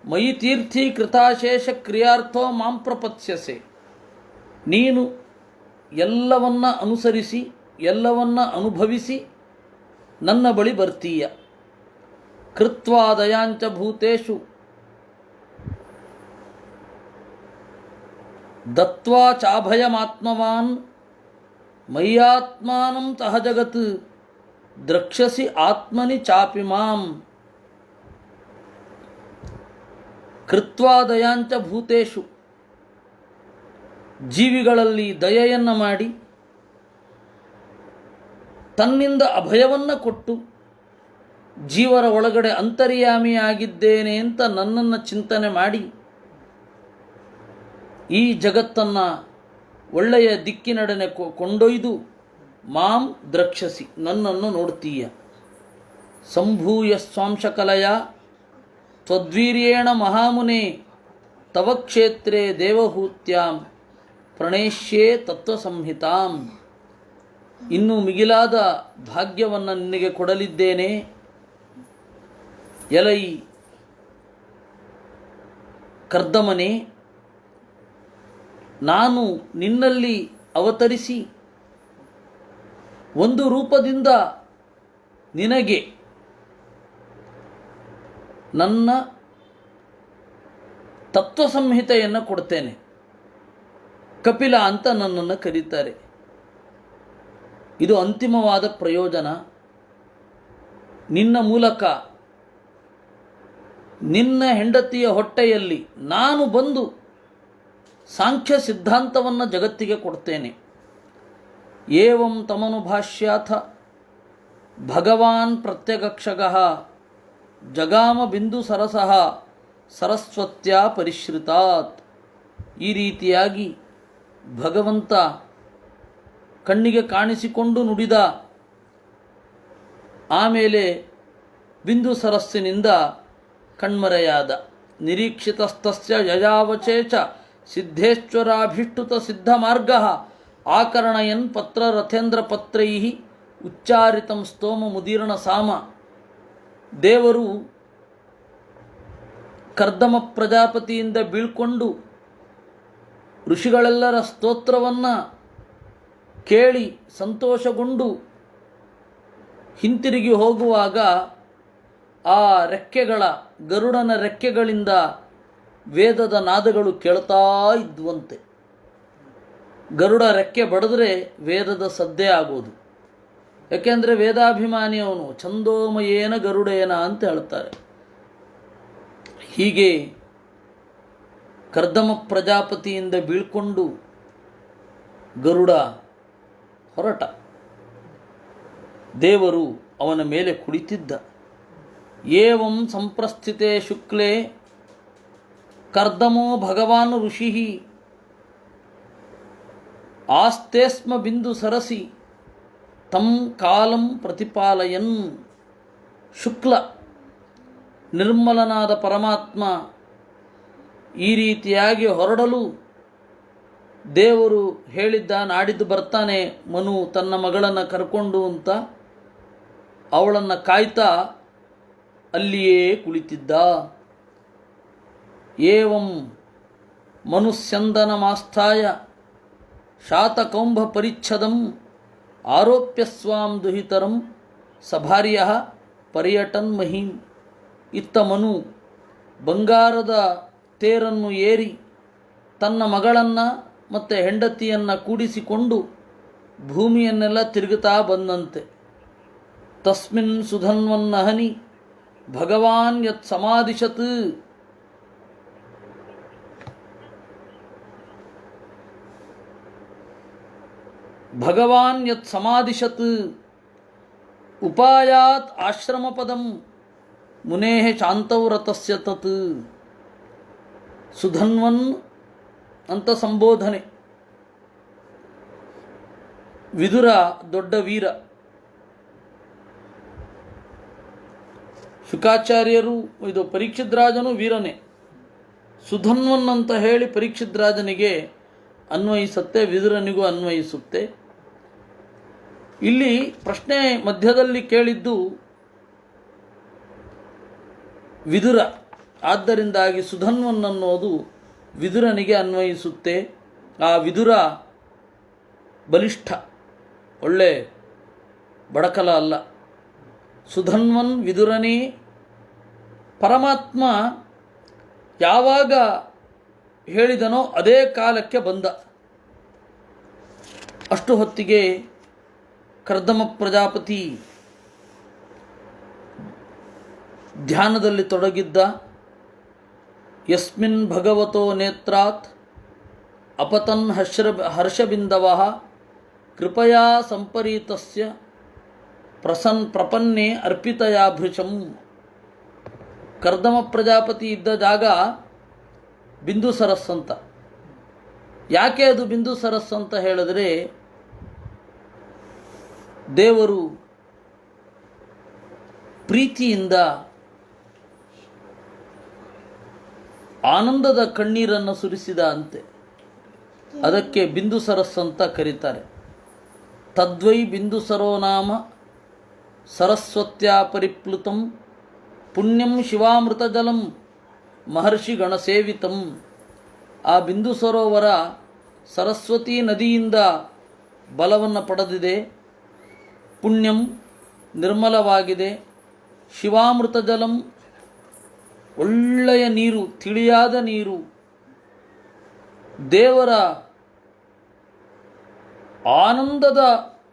ಮಯಿ ತೀರ್ಥಿ ಕೃತಾಶೇಷ ಕ್ರಿಯಾರ್ಥೋ ಮಾಂ ಪ್ರಪತ್ಸ್ಯಸೆ. ನೀನು ಎಲ್ಲವನ್ನ ಅನುಸರಿಸಿ ಎಲ್ಲವನ್ನ ಅನುಭವಿಸಿ ನನ್ನ ಬಳಿ ಬರ್ತೀಯ. ಕೃತ್ವಾ ದಯಾಂಚ ಭೂತೇಷು ದತ್ವಾ ಚಾಭಯಮಾತ್ಮವಾನ್ ಮಯ್ಯಾತ್ಮಾನಂ ತಹ ಜಗತ್ ದ್ರಕ್ಷಸಿ ಆತ್ಮನಿ ಚಾಪಿ ಮಾಂ. ಕೃತ್ವಾ ದಯಾಂಚ ಭೂತೇಷು, ಜೀವಿಗಳಲ್ಲಿ ದಯೆಯನ್ನು ಮಾಡಿ ತನ್ನಿಂದ ಅಭಯವನ್ನು ಕೊಟ್ಟು ಜೀವರ ಒಳಗಡೆ ಅಂತರ್ಯಾಮಿಯಾಗಿದ್ದೇನೆ ಅಂತ ನನ್ನನ್ನು ಚಿಂತನೆ ಮಾಡಿ ಈ ಜಗತ್ತನ್ನು ಒಳ್ಳೆಯ ದಿಕ್ಕಿನಡೆನೆ ಕೊಂಡೊಯ್ದು ಮಾಂ ದ್ರಕ್ಷಸಿ, ನನ್ನನ್ನು ನೋಡ್ತೀಯ. ಸಂಭೂಯ ಸ್ವಾಂಶಕಲಯ ತ್ವದ್ವೀರ್ಯೇಣ ಮಹಾಮುನೆ ತವ ಕ್ಷೇತ್ರೇ ದೇವಹೂತ್ಯಾಂ ಪ್ರಣೇಶ್ಯೇ ತತ್ವಸಂಹಿತಾಂ. ಇನ್ನು ಮಿಗಿಲಾದ ಭಾಗ್ಯವನ್ನು ನಿನಗೆ ಕೊಡಲಿದ್ದೇನೆ. ಎಲೈ ಕರ್ದಮನೆ, ನಾನು ನಿನ್ನಲ್ಲಿ ಅವತರಿಸಿ ಒಂದು ರೂಪದಿಂದ ನಿನಗೆ ನನ್ನ ತತ್ವ ಸಂಹಿತೆಯನ್ನು ಕೊಡ್ತೇನೆ. ಕಪಿಲ ಅಂತ ನನ್ನನ್ನು ಕರೀತಾರೆ. ಇದು ಅಂತಿಮವಾದ ಪ್ರಯೋಜನ. ನಿನ್ನ ಮೂಲಕ ನಿನ್ನ ಹೆಂಡತಿಯ ಹೊಟ್ಟೆಯಲ್ಲಿ ನಾನು ಬಂದು ಸಾಂಖ್ಯ ಸಿದ್ಧಾಂತವನ್ನು ಜಗತ್ತಿಗೆ ಕೊಡ್ತೇನೆ. ಏವಂ ತಮನುಭಾಷ್ಯಾಥ ಭಗವಾನ್ ಪ್ರತ್ಯಗಕ್ಷಗಃ ಜಗಾಮ ಬಿಂದು ಸರಸಃ ಸರಸ್ವತ್ಯಾ ಪರಿಶ್ರಿತಾತ್. ಈ ರೀತಿಯಾಗಿ ಭಗವಂತ ಕಣ್ಣಿಗೆ ಕಾಣಿಸಿಕೊಂಡು ನುಡಿದ. ಆಮೇಲೆ ಬಿಂದು ಸರಸ್ಸಿನಿಂದ ಕಣ್ಮರೆಯಾದ. ನಿರೀಕ್ಷಿತಸ್ತಸ್ಯ ಯಯಾವಚೇಚ ಸಿದ್ಧೇಶ್ವರಾಭಿಷ್ಟುತ ಸಿದ್ಧ ಮಾರ್ಗ ಆಕರ್ಣಯನ್ ಪತ್ರ ರಥೇಂದ್ರ ಪತ್ರೈ ಉಚ್ಚಾರಿತಂ ಸ್ತೋಮ ಮುದೀರ್ಣ ಸಾಮ. ದೇವರು ಕರ್ದಮ ಪ್ರಜಾಪತಿಯಿಂದ ಬೀಳ್ಕೊಂಡು ಋಷಿಗಳೆಲ್ಲರ ಸ್ತೋತ್ರವನ್ನು ಕೇಳಿ ಸಂತೋಷಗೊಂಡು ಹಿಂತಿರುಗಿ ಹೋಗುವಾಗ ಆ ರೆಕ್ಕೆಗಳ ಗರುಡನ ರೆಕ್ಕೆಗಳಿಂದ ವೇದದ ನಾದಗಳು ಕೇಳ್ತಾ ಇದ್ವಂತೆ. ಗರುಡ ರೆಕ್ಕೆ ಬಡಿದ್ರೆ ವೇದದ ಸದ್ದೇ ಆಗೋದು. ಯಾಕೆಂದರೆ ವೇದಾಭಿಮಾನಿಯವನು ಛಂದೋಮಯೇನ ಗರುಡೇನ ಅಂತ ಹೇಳ್ತಾರೆ. ಹೀಗೆ ಕರ್ದಮ ಪ್ರಜಾಪತಿಯಿಂದ ಬೀಳ್ಕೊಂಡು ಗರುಡ ಹೊರಟ. ದೇವರು ಅವನ ಮೇಲೆ ಕುಳಿತಿದ್ದ. ಏವಂ ಸಂಪ್ರಸ್ಥಿತೆ ಶುಕ್ಲೇ ಕರ್ದಮೋ ಭಗವಾನ್ ಋಷಿ ಆಸ್ತೇಸ್ಮ ಬಿಂದು ಸರಸಿ ತಂ ಕಾಲಂ ಪ್ರತಿಪಾಲಯನ್. ಶುಕ್ಲ ನಿರ್ಮಲನಾದ ಪರಮಾತ್ಮ ಈ ರೀತಿಯಾಗಿ ಹೊರಡಲು ದೇವರು ಹೇಳಿದ್ದ, ನಾಡಿದ್ದು ಬರ್ತಾನೆ ಮನು ತನ್ನ ಮಗಳನ್ನು ಕರ್ಕೊಂಡು ಅಂತ. ಅವಳನ್ನು ಕಾಯ್ತಾ ಅಲ್ಲಿಯೇ ಕುಳಿತಿದ್ದ. ಏವಂ ಮನುಸ್ಯಂದನಮಾಸ್ಥಾಯ ಶಾತಕೌಂಭ ಪರಿಚ್ಛದಂ ಆರೋಪ್ಯ ಸ್ವಾಂ ದುಹಿತರಂ ಸಭಾರ್ಯ ಪರ್ಯಟನ್ ಮಹೀಂ. ಇತ್ತ ಮನು ಬಂಗಾರದ ತೇರನ್ನು ಏರಿ ತನ್ನ ಮಗಳನ್ನು ಮತ್ತು ಹೆಂಡತಿಯನ್ನು ಕೂಡಿಸಿಕೊಂಡು ಭೂಮಿಯನ್ನೆಲ್ಲ ತಿರುಗುತ್ತಾ ಬಂದಂತೆ. ತಸ್ಮಿನ್ ಸುಧನ್ವನ್ನಹನಿ ಭಗವಾನ್ ಯತ್ ಸಮಾದಿಶತ್. ಭಗವಾನ್ ಯತ್ ಸಮಾದಿಶತ್ ಉಪಾಯಾತ್ ಆಶ್ರಮಪದಂ ಮುನೇಃ ಶಾಂತವ್ರತಸ್ಯ ತತ್. ಸುಧನ್ವನ್ ಅಂತ ಸಂಬೋಧನೆ. ವಿದುರ ದೊಡ್ಡ ವೀರ. ಶುಕಾಚಾರ್ಯರು, ಇದು ಪರೀಕ್ಷಿದ್ರಾಜನು ವೀರನೇ. ಸುಧನ್ವನ್ ಅಂತ ಹೇಳಿ ಪರೀಕ್ಷಿದ್ರಾಜನಿಗೆ ಅನ್ವಯಿಸುತ್ತೆ, ವಿದುರನಿಗೂ ಅನ್ವಯಿಸುತ್ತೆ. ಇಲ್ಲಿ ಪ್ರಶ್ನೆ ಮಧ್ಯದಲ್ಲಿ ಕೇಳಿದ್ದು ವಿದುರ, ಆದ್ದರಿಂದಾಗಿ ಸುಧನ್ವನ್ ಅನ್ನೋದು ವಿದುರನಿಗೆ ಅನ್ವಯಿಸುತ್ತೆ. ಆ ವಿದುರ ಬಲಿಷ್ಠ, ಒಳ್ಳೆ ಬಡಕಲ ಅಲ್ಲ. ಸುಧನ್ವನ್ ವಿದುರನೇ. ಪರಮಾತ್ಮ ಯಾವಾಗ ಹೇಳಿದನೋ ಅದೇ ಕಾಲಕ್ಕೆ ಬಂದ. ಅಷ್ಟು ಹೊತ್ತಿಗೆ ಕರ್ದಮ ಪ್ರಜಾಪತಿ ಧ್ಯಾನದಲ್ಲಿ ತೊಡಗಿದ್ದ. ಯಸ್ಮಿನ್ ಭಗವತೋ ನೇತ್ರಾತ್ ಅಪತನ್ ಹರ್ಷಬಿಂದವಃ ಕೃಪಯಾ ಸಂಪರೀತಸ್ಯ ಪ್ರಪನ್ನೆ ಅರ್ಪಿತಯಾ ಭೃಶಂ. ಕರ್ದಮ ಪ್ರಜಾಪತಿ ಇದ್ದ ಜಾಗ ಬಿಂದು ಸರಸ್ ಅಂತ. ಯಾಕೆ ಅದು ಬಿಂದು ಸರಸ್ ಅಂತ ಹೇಳಿದ್ರೆ, ದೇವರು ಪ್ರೀತಿಯಿಂದ ಆನಂದದ ಕಣ್ಣೀರನ್ನು ಸುರಿಸಿದ ಅಂತೆ. ಅದಕ್ಕೆ ಬಿಂದು ಸರಸ್ ಅಂತ ಕರೀತಾರೆ. ತದ್ವೈ ಬಿಂದುಸರೋ ನಾಮ ಸರಸ್ವತ್ಯಾ ಪರಿಪ್ಲುತಂ ಪುಣ್ಯಂ ಶಿವಾಮೃತಜಲಂ ಮಹರ್ಷಿ ಗಣಸೇವಿತಂ. ಆ ಬಿಂದು ಸರೋವರ ಸರಸ್ವತಿ ನದಿಯಿಂದ ಬಲವನ್ನು ಪಡೆದಿದೆ, ಪುಣ್ಯಂ ನಿರ್ಮಲವಾಗಿದೆ, ಶಿವಾಮೃತ ಜಲಂ ಒಳ್ಳೆಯ ನೀರು, ತಿಳಿಯಾದ ನೀರು, ದೇವರ ಆನಂದದ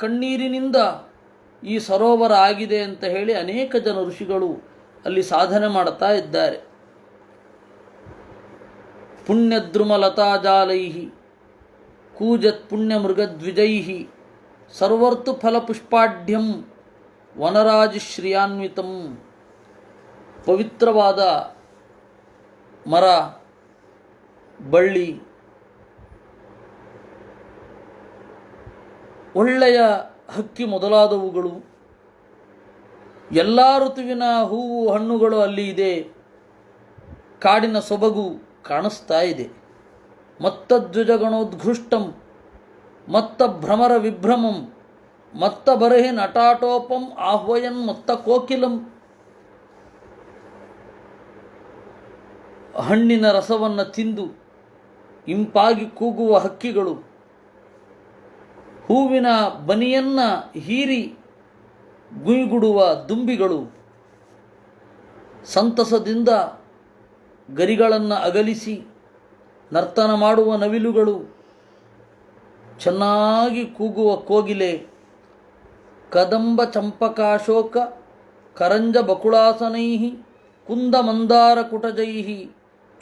ಕಣ್ಣೀರಿನಿಂದ ಈ ಸರೋವರ ಆಗಿದೆ ಅಂತ ಹೇಳಿ ಅನೇಕ ಜನ ಋಷಿಗಳು ಅಲ್ಲಿ ಸಾಧನೆ ಮಾಡ್ತಾ ಇದ್ದಾರೆ. ಪುಣ್ಯದ್ರುಮಲತಾಜಾಲೈ ಕೂಜತ್ ಪುಣ್ಯಮೃಗದ್ವಿಜೈ ಸರ್ವರ್ತು ಫಲಪುಷ್ಪಾಢ್ಯಂ ವನರಾಜಶ್ರಿಯಾನ್ವಿತಂ. ಪವಿತ್ರವಾದ ಮರ, ಬಳ್ಳಿ, ಒಳ್ಳೆಯ ಹಕ್ಕಿ ಮೊದಲಾದವುಗಳು, ಎಲ್ಲ ಋತುವಿನ ಹೂವು ಹಣ್ಣುಗಳು ಅಲ್ಲಿ ಇದೆ. ಕಾಡಿನ ಸೊಬಗು ಕಾಣಿಸ್ತಾ ಇದೆ. ಮತ್ತ ದ್ವಿಜಗಣೋದ್ಘೃಷ್ಟಂ ಮತ್ತ ಭ್ರಮರ ವಿಭ್ರಮಂ ಮತ್ತ ಬರಹಿ ನಟಾಟೋಪಂ ಆಹ್ವಯನ್ ಮತ್ತ ಕೋಕಿಲಂ. ಹಣ್ಣಿನ ರಸವನ್ನು ತಿಂದು ಇಂಪಾಗಿ ಕೂಗುವ ಹಕ್ಕಿಗಳು, ಹೂವಿನ ಬನಿಯನ್ನು ಹೀರಿ ಗುಯ್ಗುಡುವ ದುಂಬಿಗಳು, ಸಂತಸದಿಂದ ಗರಿಗಳನ್ನು ಅಗಲಿಸಿ ನರ್ತನ ಮಾಡುವ ನವಿಲುಗಳು, ಚೆನ್ನಾಗಿ ಕೂಗುವ ಕೋಗಿಲೆ, ಕದಂಬ ಚಂಪಕಾಶೋಕ ಕರಂಜ ಬಕುಳಾಸನೈ ಕುಂದ ಮಂದಾರ ಕುಟಜೈ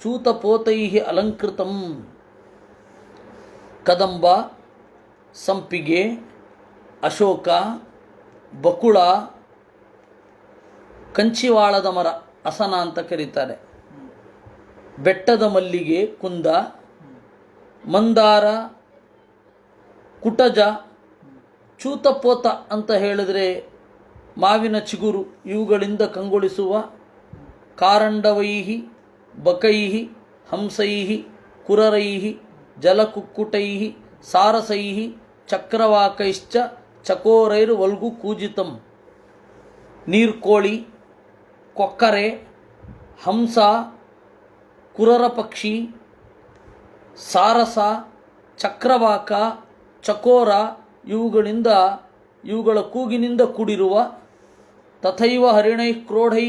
ಚೂತಪೋತೈ ಅಲಂಕೃತಂ. ಕದಂಬ, ಸಂಪಿಗೆ, ಅಶೋಕ, ಬಕುಳ, ಕಂಚಿವಾಳದ ಮರ ಅಸನ ಅಂತ ಕರೀತಾರೆ, ಬೆಟ್ಟದ ಮಲ್ಲಿಗೆ ಕುಂದ, ಮಂದಾರ, ಕುಟಜ, ಚೂತಪೋತ ಅಂತ ಹೇಳಿದರೆ ಮಾವಿನ ಚಿಗುರು, ಇವುಗಳಿಂದ ಕಂಗೊಳಿಸುವ ಕಾರಂಡವೈಹಿ ಬಕೈಹಿ ಹಂಸೈಹಿ ಕುರರೈಹಿ ಜಲಕುಕ್ಕುಟೈಹಿ ಸಾರಸೈಹಿ ಚಕ್ರವಾಕೈಶ್ಚ ಚಕೋರೈರ್ ವಲ್ಗು ಕೂಜಿತಂ. ನೀರ್ಕೋಳಿ, ಕೊಕ್ಕರೆ, ಹಂಸ, ಕುರರ ಪಕ್ಷಿ, ಸಾರಸ, ಚಕ್ರವಾಕ, ಚಕೋರ ಇವುಗಳ ಕೂಗಿನಿಂದ ಕೂಡಿರುವ ತಥೈವ ಹರಿಣೈ ಕ್ರೋಢೈ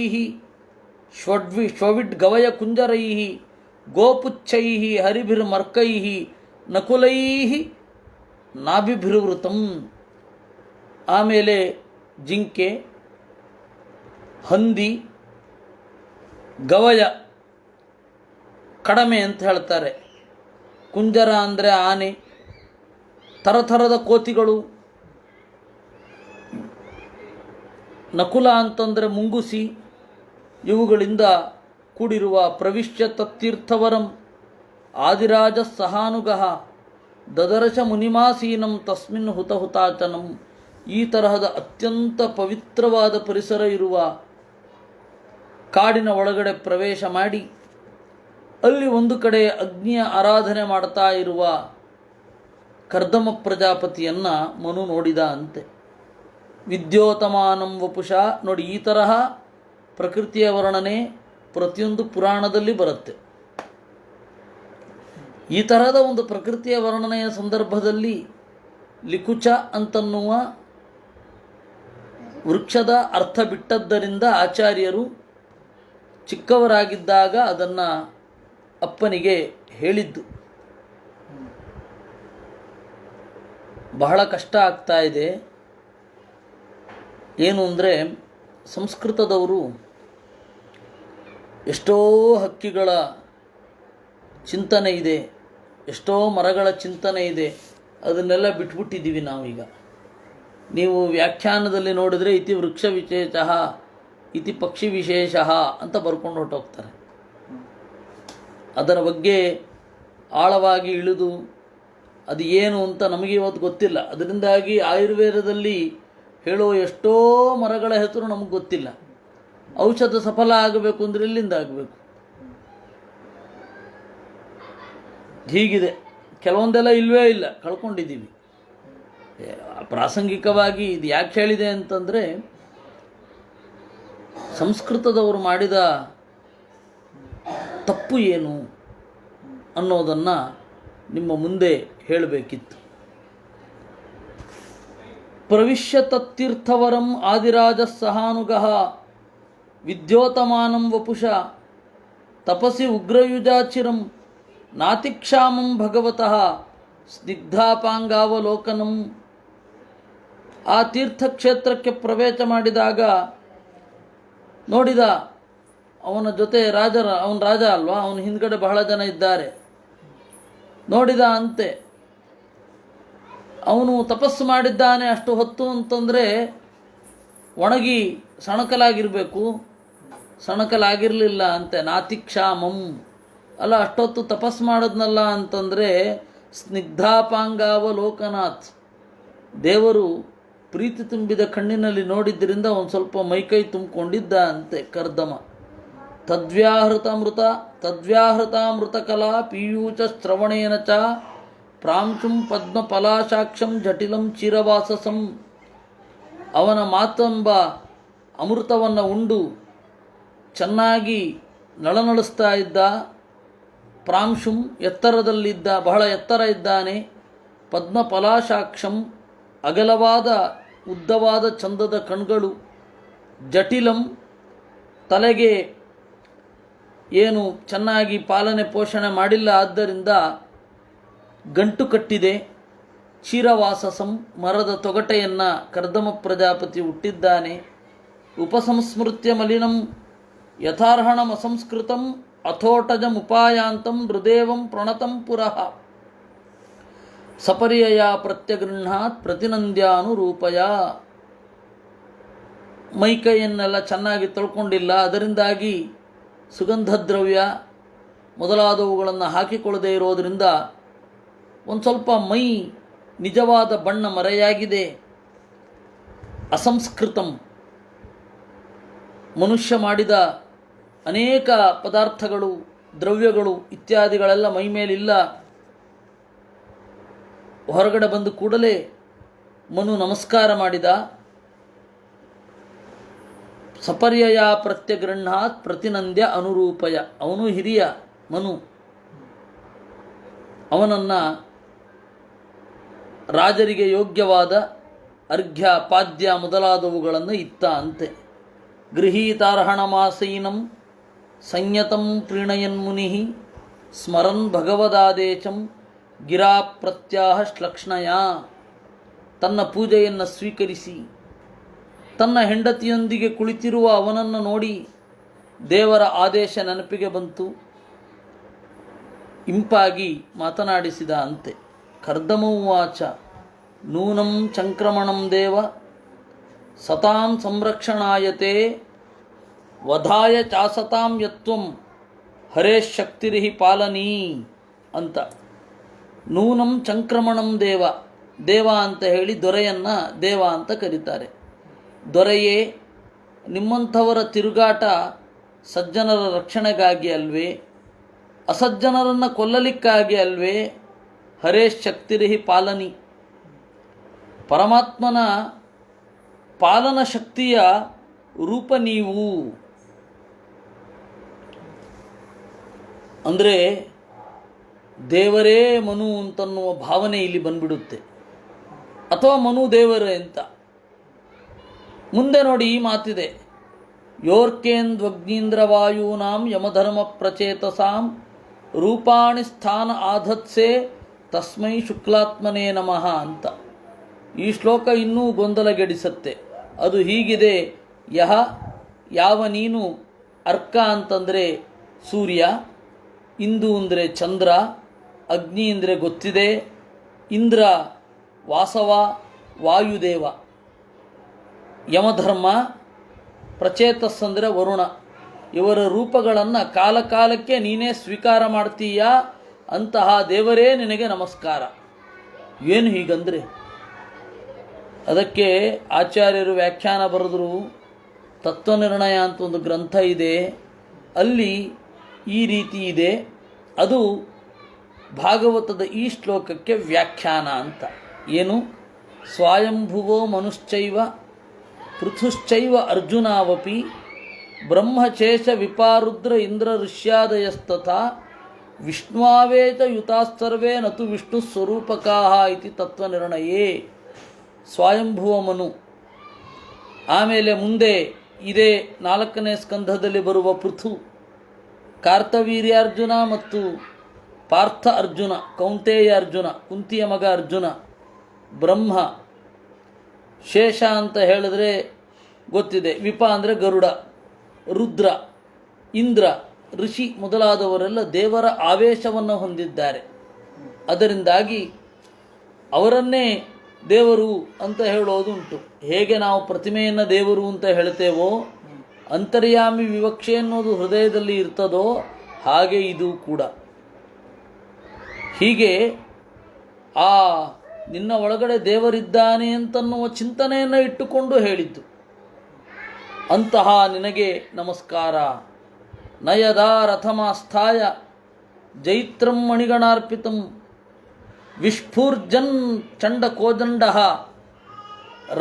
ಶ್ವವಿಡ್ಗವಯ ಕುಂಜರೈ ಗೋಪುಚ್ಛೈ ಹರಿಭಿರ್ಮರ್ಕೈ ನಕುಲೈ ನಾಭಿಭಿರ್ವೃತಂ. ಆಮೇಲೆ ಜಿಂಕೆ, ಹಂದಿ, ಗವಯ ಕಡಮೆ ಅಂತ ಹೇಳ್ತಾರೆ, ಕುಂಜರ ಅಂದರೆ ಆನೆ, ಥರಥರದ ಕೋತಿಗಳು, ನಕುಲ ಅಂತಂದರೆ ಮುಂಗುಸಿ, ಇವುಗಳಿಂದ ಕೂಡಿರುವ ಪ್ರವಿಶ್ಯ ತತ್ತೀರ್ಥವರಂ ಆದಿರಾಜ ಸಹಾನುಗಃ ದದರ್ಶ ಮುನಿಮಾಸೀನಂ ತಸ್ಮಿನ್ ಹುತಹುತಾಚನಂ. ಈ ತರಹದ ಅತ್ಯಂತ ಪವಿತ್ರವಾದ ಪರಿಸರ ಇರುವ ಕಾಡಿನ ಒಳಗಡೆ ಪ್ರವೇಶ ಮಾಡಿ ಅಲ್ಲಿ ಒಂದು ಕಡೆ ಅಗ್ನಿಯ ಆರಾಧನೆ ಮಾಡ್ತಾ ಇರುವ ಕರ್ದಮ ಪ್ರಜಾಪತಿಯನ್ನು ಮನು ನೋಡಿದ ಅಂತೆ. ವಿದ್ಯೋತಮಾನಂ ವಪುಷ. ನೋಡಿ, ಈ ತರಹ ಪ್ರಕೃತಿಯ ವರ್ಣನೆ ಪ್ರತಿಯೊಂದು ಪುರಾಣದಲ್ಲಿ ಬರುತ್ತೆ. ಈ ತರಹದ ಒಂದು ಪ್ರಕೃತಿಯ ವರ್ಣನೆಯ ಸಂದರ್ಭದಲ್ಲಿ ಲಿಕುಚ ಅಂತನ್ನುವ ವೃಕ್ಷದ ಅರ್ಥ ಬಿಟ್ಟದ್ದರಿಂದ ಆಚಾರ್ಯರು ಚಿಕ್ಕವರಾಗಿದ್ದಾಗ ಅದನ್ನು ಅಪ್ಪನಿಗೆ ಹೇಳಿದ್ದು. ಬಹಳ ಕಷ್ಟ ಆಗ್ತಾ ಇದೆ. ಏನು ಅಂದರೆ, ಸಂಸ್ಕೃತದವರು ಎಷ್ಟೋ ಹಕ್ಕಿಗಳ ಚಿಂತನೆ ಇದೆ, ಎಷ್ಟೋ ಮರಗಳ ಚಿಂತನೆ ಇದೆ, ಅದನ್ನೆಲ್ಲ ಬಿಟ್ಬಿಟ್ಟಿದ್ದೀವಿ ನಾವೀಗ. ನೀವು ವ್ಯಾಖ್ಯಾನದಲ್ಲಿ ನೋಡಿದರೆ ಇತಿ ವೃಕ್ಷ ವಿಶೇಷ ಇತಿ ಪಕ್ಷಿ ವಿಶೇಷ ಅಂತ ಬರ್ಕೊಂಡು ಹೊರಟೋಗ್ತಾರೆ. ಅದರ ಬಗ್ಗೆ ಆಳವಾಗಿ ಇಳಿದು ಅದು ಏನು ಅಂತ ನಮಗೆ ಇವತ್ತು ಗೊತ್ತಿಲ್ಲ. ಅದರಿಂದಾಗಿ ಆಯುರ್ವೇದದಲ್ಲಿ ಹೇಳೋ ಎಷ್ಟೋ ಮರಗಳ ಹೆಸರು ನಮಗೆ ಗೊತ್ತಿಲ್ಲ. ಔಷಧ ಸಫಲ ಆಗಬೇಕು ಅಂದರೆ ಎಲ್ಲಿಂದ ಆಗಬೇಕು? ಹೀಗಿದೆ. ಕೆಲವೊಂದೆಲ್ಲ ಇಲ್ಲವೇ ಇಲ್ಲ, ಕಳ್ಕೊಂಡಿದ್ದೀವಿ. ಪ್ರಾಸಂಗಿಕವಾಗಿ ಇದು ಯಾಕೆ ಹೇಳಿದೆ ಅಂತಂದರೆ, ಸಂಸ್ಕೃತದವರು ಮಾಡಿದ ತಪ್ಪು ಏನು ಅನ್ನೋದನ್ನು ನಿಮ್ಮ ಮುಂದೆ ಹೇಳಬೇಕಿತ್ತು. ಪ್ರವಿಶ್ಯ ತತ್ತೀರ್ಥವರಂ ಆದಿರಾಜ ಸಹಾನುಗಃ ವಿದ್ಯೋತಮಾನಂ ವಪುಷ ತಪಸಿ ಉಗ್ರಯುಜಾಚಿರಂ ನಾತಿಕ್ಷಾಮಂ ಭಗವತಃ ಸ್ನಿಗ್ಧಾಪಾಂಗಾವಲೋಕನಂ. ಆ ತೀರ್ಥಕ್ಷೇತ್ರಕ್ಕೆ ಪ್ರವೇಶ ಮಾಡಿದಾಗ ನೋಡಿದ ಅವನ ಜೊತೆ ಅವನ ರಾಜ ಅಲ್ವಾ, ಅವನ ಹಿಂದ್ಗಡೆ ಬಹಳ ಜನ ಇದ್ದಾರೆ. ನೋಡಿದ ಅಂತೆ ಅವನು ತಪಸ್ಸು ಮಾಡಿದ್ದಾನೆ ಅಷ್ಟು ಹೊತ್ತು ಅಂತಂದರೆ ಒಣಗಿ ಸಣಕಲಾಗಿರಬೇಕು, ಸಣಕಲಾಗಿರಲಿಲ್ಲ ಅಂತೆ. ನಾತಿಕ್ಷಾಮಂ ಅಲ್ಲ, ಅಷ್ಟೊತ್ತು ತಪಸ್ಸು ಮಾಡಿದ್ನಲ್ಲ ಅಂತಂದರೆ ಸ್ನಿಗ್ಧಾಪಾಂಗಾವಲೋಕನಾಥ್, ದೇವರು ಪ್ರೀತಿ ತುಂಬಿದ ಕಣ್ಣಿನಲ್ಲಿ ನೋಡಿದ್ದರಿಂದ ಒಂದು ಸ್ವಲ್ಪ ಮೈಕೈ ತುಂಬಿಕೊಂಡಿದ್ದ ಅಂತೆ ಕರ್ದಮ. ತದ್ವ್ಯಾಹೃತಾಮೃತ ಕಲಾ ಪೀಯೂಚ ಶ್ರವಣೇನ ಚ ಪ್ರಾಂಶುಂ ಪದ್ಮಪಲಾಶಾಕ್ಷಂ ಜಟಿಲಂ ಚಿರವಾಸಸಂ. ಅವನ ಮಾತೆಂಬ ಅಮೃತವನ್ನು ಉಂಡು ಚೆನ್ನಾಗಿ ನಳನಳಿಸ್ತಾ ಇದ್ದ. ಪ್ರಾಂಶುಂ ಎತ್ತರದಲ್ಲಿದ್ದ, ಬಹಳ ಎತ್ತರ ಇದ್ದಾನೆ. ಪದ್ಮಪಲಾಶಾಕ್ಷಂ ಅಗಲವಾದ ಉದ್ದವಾದ ಚಂದದ ಕಣ್ಗಳು. ಜಟಿಲಂ ತಲೆಗೆ ಏನು ಚೆನ್ನಾಗಿ ಪಾಲನೆ ಪೋಷಣೆ ಮಾಡಿಲ್ಲ, ಆದ್ದರಿಂದ ಗಂಟು ಕಟ್ಟಿದೆ. ಚಿರವಾಸಸಂ ಮರದ ತೊಗಟೆಯನ್ನು ಕರ್ದಮ ಪ್ರಜಾಪತಿ ಹುಟ್ಟಿದ್ದಾನೆ. ಉಪಸಂಸ್ಮೃತ್ಯ ಮಲಿನಂ ಯಥಾರ್ಹಣಂ ಅಸಂಸ್ಕೃತಂ ಅಥೋಟಜಮುಪಾಯಾಂತಂ ಹೃದೇವಂ ಪ್ರಣತಂ ಪುರಃ ಸಪರ್ಯಯ ಪ್ರತ್ಯಗೃಹಾತ್ ಪ್ರತಿನಂದ್ಯಾನುರೂಪಯ. ಮೈಕೈಯನ್ನೆಲ್ಲ ಚೆನ್ನಾಗಿ ತೊಳ್ಕೊಂಡಿಲ್ಲ, ಅದರಿಂದಾಗಿ ಸುಗಂಧ ದ್ರವ್ಯ ಮೊದಲಾದವುಗಳನ್ನು ಹಾಕಿಕೊಳ್ಳದೇ ಇರೋದರಿಂದ ಒಂದು ಸ್ವಲ್ಪ ಮೈ ನಿಜವಾದ ಬಣ್ಣ ಮರೆಯಾಗಿದೆ. ಅಸಂಸ್ಕೃತಂ ಮನುಷ್ಯ ಮಾಡಿದ ಅನೇಕ ಪದಾರ್ಥಗಳು, ದ್ರವ್ಯಗಳು ಇತ್ಯಾದಿಗಳೆಲ್ಲ ಮೈ ಮೇಲಿಲ್ಲ. ಹೊರಗಡೆ ಬಂದು ಕೂಡಲೇ ಮನು ನಮಸ್ಕಾರ ಮಾಡಿದ. ಸಪರ್ಯಯ ಪ್ರತ್ಯಗೃಹಾತ್ ಪ್ರತಿನಂದ್ಯ ಅನುರೂಪಯ. ಅವನು ಹಿರಿಯ ಮನು, ಅವನನ್ನು ರಾಜರಿಗೆ ಯೋಗ್ಯವಾದ ಅರ್ಘ್ಯ ಪಾದ್ಯ ಮೊದಲಾದವುಗಳನ್ನು ಇತ್ತ ಅಂತೆ. ಗೃಹೀತಾರ್ಹಣಮಾಸೀನಂ ಸಂಯತಂ ಪ್ರೀಣಯನ್ಮುನಿ ಸ್ಮರನ್ ಭಗವದಾದೇಶಂ ಗಿರಾ ಪ್ರತ್ಯಾಹ ಶ್ಲಕ್ಷ್ಣಯ. ತನ್ನ ಪೂಜೆಯನ್ನು ಸ್ವೀಕರಿಸಿ ತನ್ನ ಹೆಂಡತಿಯೊಂದಿಗೆ ಕುಳಿತಿರುವ ಅವನನ್ನು ನೋಡಿ ದೇವರ ಆದೇಶ ನೆನಪಿಗೆ ಬಂತು. ಇಂಪಾಗಿ ಮಾತನಾಡಿಸಿದ ಅಂತೆ. ಕರ್ದಮೋವಾಚ ನೂನಂ ಚಂಕ್ರಮಣಂ ದೇವ ಸತಾಂ ಸಂರಕ್ಷಣಾಯತೆ ವಧಾಯ ಚಾಸತಾಂ ಯತ್ವಂ ಹರೇಶಕ್ತಿರಿಹಿ ಪಾಲನೀ ಅಂತ. ನೂನಂ ಚಂಕ್ರಮಣಂ ದೇವ, ದೇವ ಅಂತ ಹೇಳಿ ದೊರೆಯನ್ನು ದೇವ ಅಂತ ಕರೀತಾರೆ. ದೊರೆಯೇ, ನಿಮ್ಮಂಥವರ ತಿರುಗಾಟ ಸಜ್ಜನರ ರಕ್ಷಣೆಗಾಗಿ ಅಲ್ವೇ, ಅಸಜ್ಜನರನ್ನು ಕೊಲ್ಲಲಿಕ್ಕಾಗಿ ಅಲ್ವೇ. ಹರೇಶ್ ಶಕ್ತಿರಿಹಿ ಪಾಲನಿ, ಪರಮಾತ್ಮನ ಪಾಲನ ಶಕ್ತಿಯ ರೂಪ ನೀವು. ಅಂದರೆ ದೇವರೇ ಮನು ಅಂತನ್ನುವ ಭಾವನೆ ಇಲ್ಲಿ ಬಂದ್ಬಿಡುತ್ತೆ, ಅಥವಾ ಮನು ದೇವರೇ ಅಂತ. ಮುಂದೆ ನೋಡಿ ಈ ಮಾತಿದೆ. ಯೋರ್ಕೇಂದ್ವಗ್ನೀಂದ್ರವಾಯೂನಾಂ ಯಮಧರ್ಮ ಪ್ರಚೇತಸಾಂ ರೂಪಾಣಿ ಸ್ಥಾನ ಆಧತ್ಸೆ ತಸ್ಮೈ ಶುಕ್ಲಾತ್ಮನೇ ನಮಃ ಅಂತ. ಈ ಶ್ಲೋಕ ಇನ್ನೂ ಗೊಂದಲಗೆಡಿಸತ್ತೆ. ಅದು ಹೀಗಿದೆ. ಯಾವ ನೀನು ಅರ್ಕ ಅಂತಂದರೆ ಸೂರ್ಯ, ಇಂದು ಅಂದರೆ ಚಂದ್ರ, ಅಗ್ನಿ ಅಂದರೆ ಗೊತ್ತಿದೆ, ಇಂದ್ರ ವಾಸವ ವಾಯುದೇವ, ಯಮಧರ್ಮ ಪ್ರಚೇತಸ್ ಅಂದರೆ ವರುಣ. ಇವರ ರೂಪಗಳನ್ನು ಕಾಲಕಾಲಕ್ಕೆ ನೀನೇ ಸ್ವೀಕಾರ ಮಾಡ್ತೀಯಾ. ಅಂತಹ ದೇವರೇ ನಿನಗೆ ನಮಸ್ಕಾರ. ಏನು ಹೀಗಂದರೆ, ಅದಕ್ಕೆ ಆಚಾರ್ಯರು ವ್ಯಾಖ್ಯಾನ ಬರೆದರು. ತತ್ವನಿರ್ಣಯ ಅಂತ ಒಂದು ಗ್ರಂಥ ಇದೆ, ಅಲ್ಲಿ ಈ ರೀತಿ ಇದೆ. ಅದು ಭಾಗವತದ ಈ ಶ್ಲೋಕಕ್ಕೆ ವ್ಯಾಖ್ಯಾನ ಅಂತ. ಏನು? ಸ್ವಯಂಭುವೋ ಮನುಶ್ಚೈವ ಪೃಥುಶ್ಚೈವ ಅರ್ಜುನಾವಪಿ ಬ್ರಹ್ಮಚೇಶ ವಿಪಾರುದ್ರ ಇಂದ್ರ ಋಷ್ಯಾದಯಸ್ತಥಾ ವಿಷ್ಣುವೇತ ಯುತಾಸ್ತರ್ವೇ ನತು ವಿಷ್ಣು ಸ್ವರೂಪಕಾಹ ಇತಿ ತತ್ವನಿರ್ಣಯೇ. ಸ್ವಯಂಭುವ ಮನು, ಆಮೇಲೆ ಮುಂದೆ ಇದೇ 4ನೇ ಸ್ಕಂಧದಲ್ಲಿ ಬರುವ ಪೃಥು, ಕಾರ್ತವೀರ್ಯಾರ್ಜುನ ಮತ್ತು ಪಾರ್ಥ ಅರ್ಜುನ, ಕೌಂತೇಯ ಅರ್ಜುನ, ಕುಂತಿಯ ಮಗ ಅರ್ಜುನ, ಬ್ರಹ್ಮ, ಶೇಷ ಅಂತ ಹೇಳಿದ್ರೆ ಗೊತ್ತಿದೆ, ವಿಪ ಅಂದರೆ ಗರುಡ, ರುದ್ರ, ಇಂದ್ರ, ಋಷಿ ಮೊದಲಾದವರೆಲ್ಲ ದೇವರ ಆವೇಶವನ್ನು ಹೊಂದಿದ್ದಾರೆ. ಅದರಿಂದಾಗಿ ಅವರನ್ನೇ ದೇವರು ಅಂತ ಹೇಳೋದುಂಟು. ಹೇಗೆ ನಾವು ಪ್ರತಿಮೆಯನ್ನು ದೇವರು ಅಂತ ಹೇಳ್ತೇವೋ, ಅಂತರ್ಯಾಮಿ ವಿವಕ್ಷೆ ಅನ್ನೋದು ಹೃದಯದಲ್ಲಿ ಇರ್ತದೋ, ಹಾಗೆ ಇದು ಕೂಡ. ಹೀಗೆ ಆ ನಿನ್ನ ಒಳಗಡೆ ದೇವರಿದ್ದಾನೆ ಅಂತನ್ನುವ ಚಿಂತನೆಯನ್ನು ಇಟ್ಟುಕೊಂಡು ಹೇಳಿದ್ದು. ಅಂತಹ ನಿನಗೆ ನಮಸ್ಕಾರ. ನಯದಾ ರಥಮಾಸ್ಥಾಯ ಜೈತ್ರಂ ಮಣಿಗಣಾರ್ಪಿತಂ ವಿಸ್ಫೂರ್ಜನ್ ಚಂಡಕೋದಂಡ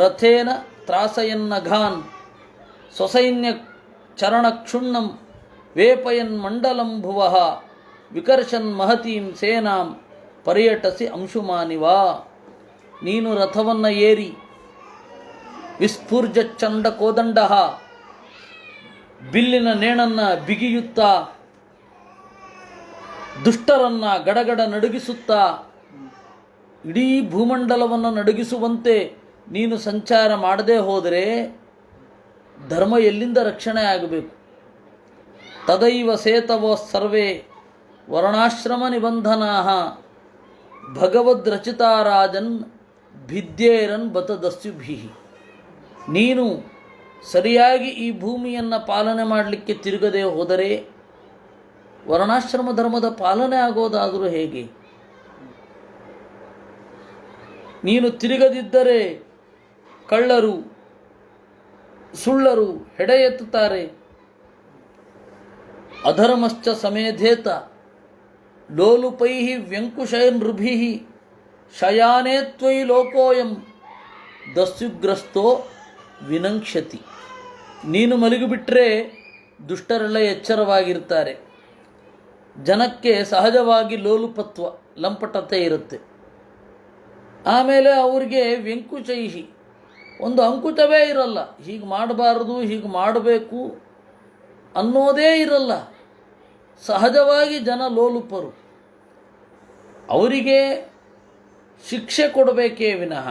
ರಥೇನ ತ್ರಾಸಯನ್ನಘಾನ್ ಸ್ವಸೈನ್ಯ ಚರಣಕ್ಷುಣ್ಣಂ ವೇಪಯನ್ ಮಂಡಲಂ ಭುವಃ ವಿಕರ್ಷನ್ ಮಹತೀಂ ಸೇನಾಂ ಪರ್ಯಟಸಿ ಅಂಶುಮಾನಿವಾ. ನೀನು ರಥವನ್ನು ಏರಿ ವಿಸ್ಫೂರ್ಜ ಚಂಡಕೋದಂಡ, ಬಿಲ್ಲಿನ ನೇಣನ್ನು ಬಿಗಿಯುತ್ತಾ ದುಷ್ಟರನ್ನು ಗಡಗಡ ನಡುಗಿಸುತ್ತಾ ಇಡೀ ಭೂಮಂಡಲವನ್ನು ನಡುಗಿಸುವಂತೆ ನೀನು ಸಂಚಾರ ಮಾಡದೇ ಹೋದರೆ ಧರ್ಮ ಎಲ್ಲಿಂದ ರಕ್ಷಣೆ ಆಗಬೇಕು? ತದೈವ ಸೇತವೋ ಸರ್ವೇ ವರ್ಣಾಶ್ರಮ ನಿಬಂಧನಾ ಭಗವದ್ರಚಿತಾರಾಜನ್ ಭಿದ್ಯೇರನ್ ಬತದಸ್ಯುಭಿ. ನೀನು ಸರಿಯಾಗಿ ಈ ಭೂಮಿಯನ್ನು ಪಾಲನೆ ಮಾಡಲಿಕ್ಕೆ ತಿರುಗದೆ ಹೋದರೆ ವರ್ಣಾಶ್ರಮ ಧರ್ಮದ ಪಾಲನೆ ಆಗೋದಾದರೂ ಹೇಗೆ? ನೀನು ತಿರುಗದಿದ್ದರೆ ಕಳ್ಳರು ಸುಳ್ಳರು ಹೆಡೆ ಎತ್ತುತ್ತಾರೆ. ಅಧರ್ಮಶ್ಚ ಸಮೇಧೇತ ಲೋಲುಪೈ ವ್ಯಂಕುಶೈರ್ನೃಭಿ ಶಯಾನೇ ತ್ವಯಿ ಲೋಕೋಯಂ ದಸ್ಯುಗ್ರಸ್ತೋ ವಿನಂಕ್ಷತಿ. ನೀನು ಮಲಗಿಬಿಟ್ರೆ ದುಷ್ಟರೆಲ್ಲ ಎಚ್ಚರವಾಗಿರ್ತಾರೆ. ಜನಕ್ಕೆ ಸಹಜವಾಗಿ ಲೋಲುಪತ್ವ, ಲಂಪಟತೆ ಇರುತ್ತೆ. ಆಮೇಲೆ ಅವರಿಗೆ ವ್ಯಂಕುಚೈಹಿ, ಒಂದು ಅಂಕುಚವೇ ಇರಲ್ಲ. ಹೀಗೆ ಮಾಡಬಾರದು, ಹೀಗೆ ಮಾಡಬೇಕು ಅನ್ನೋದೇ ಇರಲ್ಲ. ಸಹಜವಾಗಿ ಜನ ಲೋಲುಪರು. ಅವರಿಗೆ ಶಿಕ್ಷೆ ಕೊಡಬೇಕೇ ವಿನಃ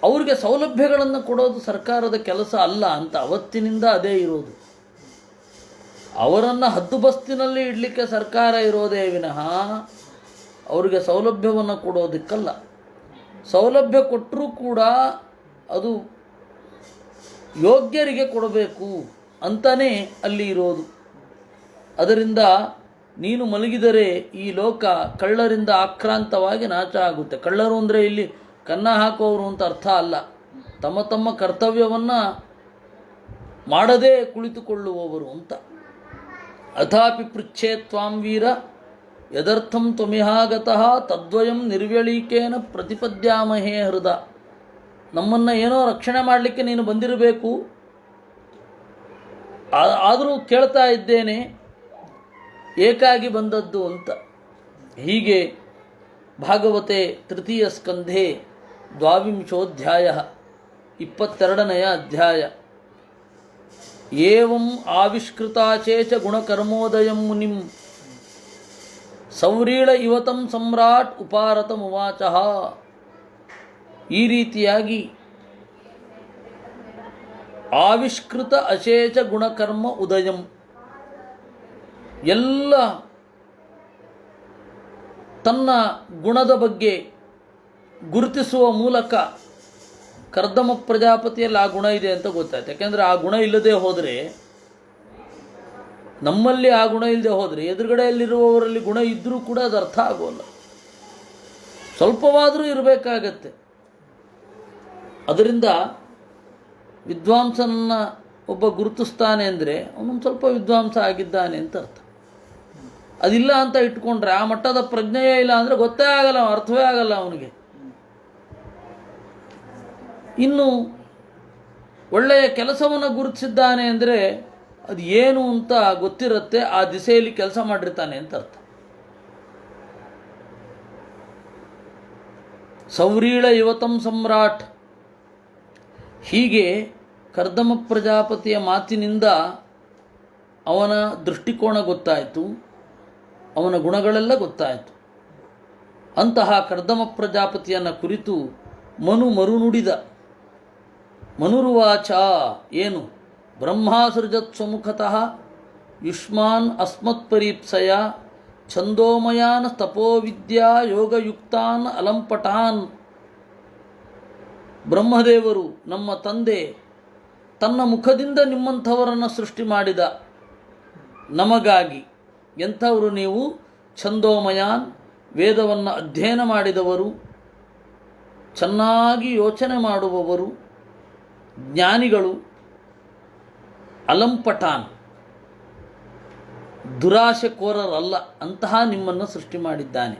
ಅವರಿಗೆ ಸೌಲಭ್ಯಗಳನ್ನು ಕೊಡೋದು ಸರ್ಕಾರದ ಕೆಲಸ ಅಲ್ಲ ಅಂತ ಅವತ್ತಿನಿಂದ ಅದೇ ಇರೋದು. ಅವರನ್ನು ಹದ್ದುಬಸ್ತಿನಲ್ಲಿ ಇಡಲಿಕ್ಕೆ ಸರ್ಕಾರ ಇರೋದೇ ವಿನಃ ಅವರಿಗೆ ಸೌಲಭ್ಯವನ್ನು ಕೊಡೋದಕ್ಕಲ್ಲ. ಸೌಲಭ್ಯ ಕೊಟ್ಟರೂ ಕೂಡ ಅದು ಯೋಗ್ಯರಿಗೆ ಕೊಡಬೇಕು ಅಂತಲೇ ಅಲ್ಲಿ ಇರೋದು. ಅದರಿಂದ ನೀನು ಮಲಗಿದರೆ ಈ ಲೋಕ ಕಳ್ಳರಿಂದ ಆಕ್ರಾಂತವಾಗಿ ನಾಶ ಆಗುತ್ತೆ. ಕಳ್ಳರು ಅಂದರೆ ಇಲ್ಲಿ ಕನ್ನ ಹಾಕುವವರು ಅಂತ ಅರ್ಥ ಅಲ್ಲ. ತಮ್ಮ ತಮ್ಮ ಕರ್ತವ್ಯವನ್ನು ಮಾಡದೇ ಕುಳಿತುಕೊಳ್ಳುವವರು ಅಂತ. ಅಥಾಪಿ ಪೃಚ್ಛೇ ತ್ವಾಂ ವೀರ ಯದರ್ಥಂ ತ್ವಮಿಹಾಗತಃ ತದ್ವಯಂ ನಿರ್ವ್ಯಳೀಕೇನ ಪ್ರತಿಪದ್ಯಾಮಹೇ ಹೃದ. ನಮ್ಮನ್ನು ಏನೋ ರಕ್ಷಣೆ ಮಾಡಲಿಕ್ಕೆ ನೀನು ಬಂದಿರಬೇಕು, ಆದರೂ ಕೇಳ್ತಾ ಇದ್ದೇನೆ ಏಕಾಗಿ ಬಂದದ್ದು ಅಂತ. ಹೀಗೆ ಭಾಗವತೆ ತೃತೀಯ ಸ್ಕಂಧೆ 22 22ನೇ ಅಧ್ಯಾಯ. ಏವಂ ಆವಿಷ್ಕೃತಾಚೇಚ ಗುಣಕರ್ಮೋದಯಂ ಮುನಿಂ ಸೌರೀಳ ಇವತಂ ಸಮ್ರಾಟ್ ಉಪಾರತಮುವಾಚ. ಈ ರೀತಿಯಾಗಿ ಆವಿಷ್ಕೃತ ಅಶೇಷ ಗುಣಕರ್ಮ ಉದಯಂ, ಎಲ್ಲ ತನ್ನ ಗುಣದ ಬಗ್ಗೆ ಗುರುತಿಸುವ ಮೂಲಕ ಕರ್ದಮ ಪ್ರಜಾಪತಿಯಲ್ಲಿ ಆ ಗುಣ ಇದೆ ಅಂತ ಗೊತ್ತಾಯ್ತು. ಯಾಕೆಂದರೆ ಆ ಗುಣ ಇಲ್ಲದೆ ಹೋದರೆ, ನಮ್ಮಲ್ಲಿ ಆ ಗುಣ ಇಲ್ಲದೆ ಹೋದರೆ ಎದುರುಗಡೆಯಲ್ಲಿರುವವರಲ್ಲಿ ಗುಣ ಇದ್ದರೂ ಕೂಡ ಅದು ಅರ್ಥ ಆಗೋಲ್ಲ. ಸ್ವಲ್ಪವಾದರೂ ಇರಬೇಕಾಗತ್ತೆ. ಅದರಿಂದ ವಿದ್ವಾಂಸನನ್ನು ಒಬ್ಬ ಗುರುತಿಸ್ತಾನೆ ಅಂದರೆ ಅವನೊಂದು ಸ್ವಲ್ಪ ವಿದ್ವಾಂಸ ಆಗಿದ್ದಾನೆ ಅಂತ ಅರ್ಥ. ಅದಿಲ್ಲ ಅಂತ ಇಟ್ಕೊಂಡ್ರೆ, ಆ ಮಟ್ಟದ ಪ್ರಜ್ಞೆಯೇ ಇಲ್ಲ ಅಂದರೆ ಗೊತ್ತೇ ಆಗಲ್ಲ, ಅರ್ಥವೇ ಆಗಲ್ಲ ಅವನಿಗೆ. ಇನ್ನು ಒಳ್ಳೆಯ ಕೆಲಸವನ್ನು ಗುರುತಿಸಿದ್ದಾನೆ ಅಂದರೆ ಅದು ಏನು ಅಂತ ಗೊತ್ತಿರುತ್ತೆ, ಆ ದಿಸೆಯಲ್ಲಿ ಕೆಲಸ ಮಾಡಿರ್ತಾನೆ ಅಂತ ಅರ್ಥ. ಸೌರೀಳ ಯುವತಂ ಸಮ್ರಾಟ್. ಹೀಗೆ ಕರ್ದಮ ಪ್ರಜಾಪತಿಯ ಮಾತಿನಿಂದ ಅವನ ದೃಷ್ಟಿಕೋನ ಗೊತ್ತಾಯಿತು, ಅವನ ಗುಣಗಳೆಲ್ಲ ಗೊತ್ತಾಯಿತು. ಅಂತಹ ಕರ್ದಮ ಪ್ರಜಾಪತಿಯನ್ನು ಕುರಿತು ಮರುನುಡಿದ. ಮನುರುವಾಚ, ಏನು? ಬ್ರಹ್ಮಾಸೃಜತ್ ಸ್ವಮುಖತಃ ಯುಷ್ಮಾನ್ ಅಸ್ಮತ್ಪರೀಪ್ಸಯ ಛಂದೋಮಯಾನ್ ತಪೋವಿದ್ಯಾ ಯೋಗಯುಕ್ತಾನ್ ಅಲಂಪಟಾನ್. ಬ್ರಹ್ಮದೇವರು ನಮ್ಮ ತಂದೆ ತನ್ನ ಮುಖದಿಂದ ನಿಮ್ಮಂಥವರನ್ನು ಸೃಷ್ಟಿ ಮಾಡಿದ ನಮಗಾಗಿ. ಎಂಥವರು ನೀವು? ಛಂದೋಮಯಾನ್, ವೇದವನ್ನು ಅಧ್ಯಯನ ಮಾಡಿದವರು, ಚೆನ್ನಾಗಿ ಯೋಚನೆ ಮಾಡುವವರು, ಜ್ಞಾನಿಗಳು, ಅಲಂಪಟಾನ್, ದುರಾಶೆಕೋರರಲ್ಲ, ಅಂತಹ ನಿಮ್ಮನ್ನು ಸೃಷ್ಟಿ ಮಾಡಿದ್ದಾನೆ.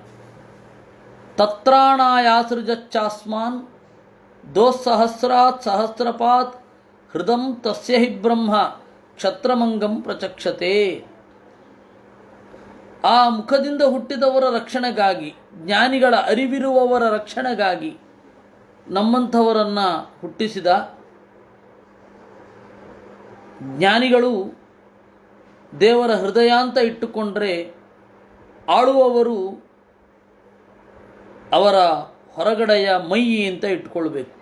ತತ್ರಾಣಾಯಾಸೃಜಚ್ಚಾಸ್ಮಾನ್ ದೋಸ್ಸಹಸ್ರಾತ್ ಸಹಸ್ರಪಾತ್ ಹೃದಂ ತಸ್ಯ ಹಿ ಬ್ರಹ್ಮ ಕ್ಷತ್ರಮಂಗಂ ಪ್ರಚಕ್ಷತೆ. ಆ ಮುಖದಿಂದ ಹುಟ್ಟಿದವರ ರಕ್ಷಣೆಗಾಗಿ, ಜ್ಞಾನಿಗಳ ಅರಿವಿರುವವರ ರಕ್ಷಣೆಗಾಗಿ ನಮ್ಮಂಥವರನ್ನು ಹುಟ್ಟಿಸಿದ. ಜ್ಞಾನಿಗಳು ದೇವರ ಹೃದಯ ಅಂತ ಇಟ್ಟುಕೊಂಡ್ರೆ ಆಳುವವರು ಅವರ ಹೊರಗಡೆಯ ಮೈ ಅಂತ ಇಟ್ಕೊಳ್ಬೇಕು.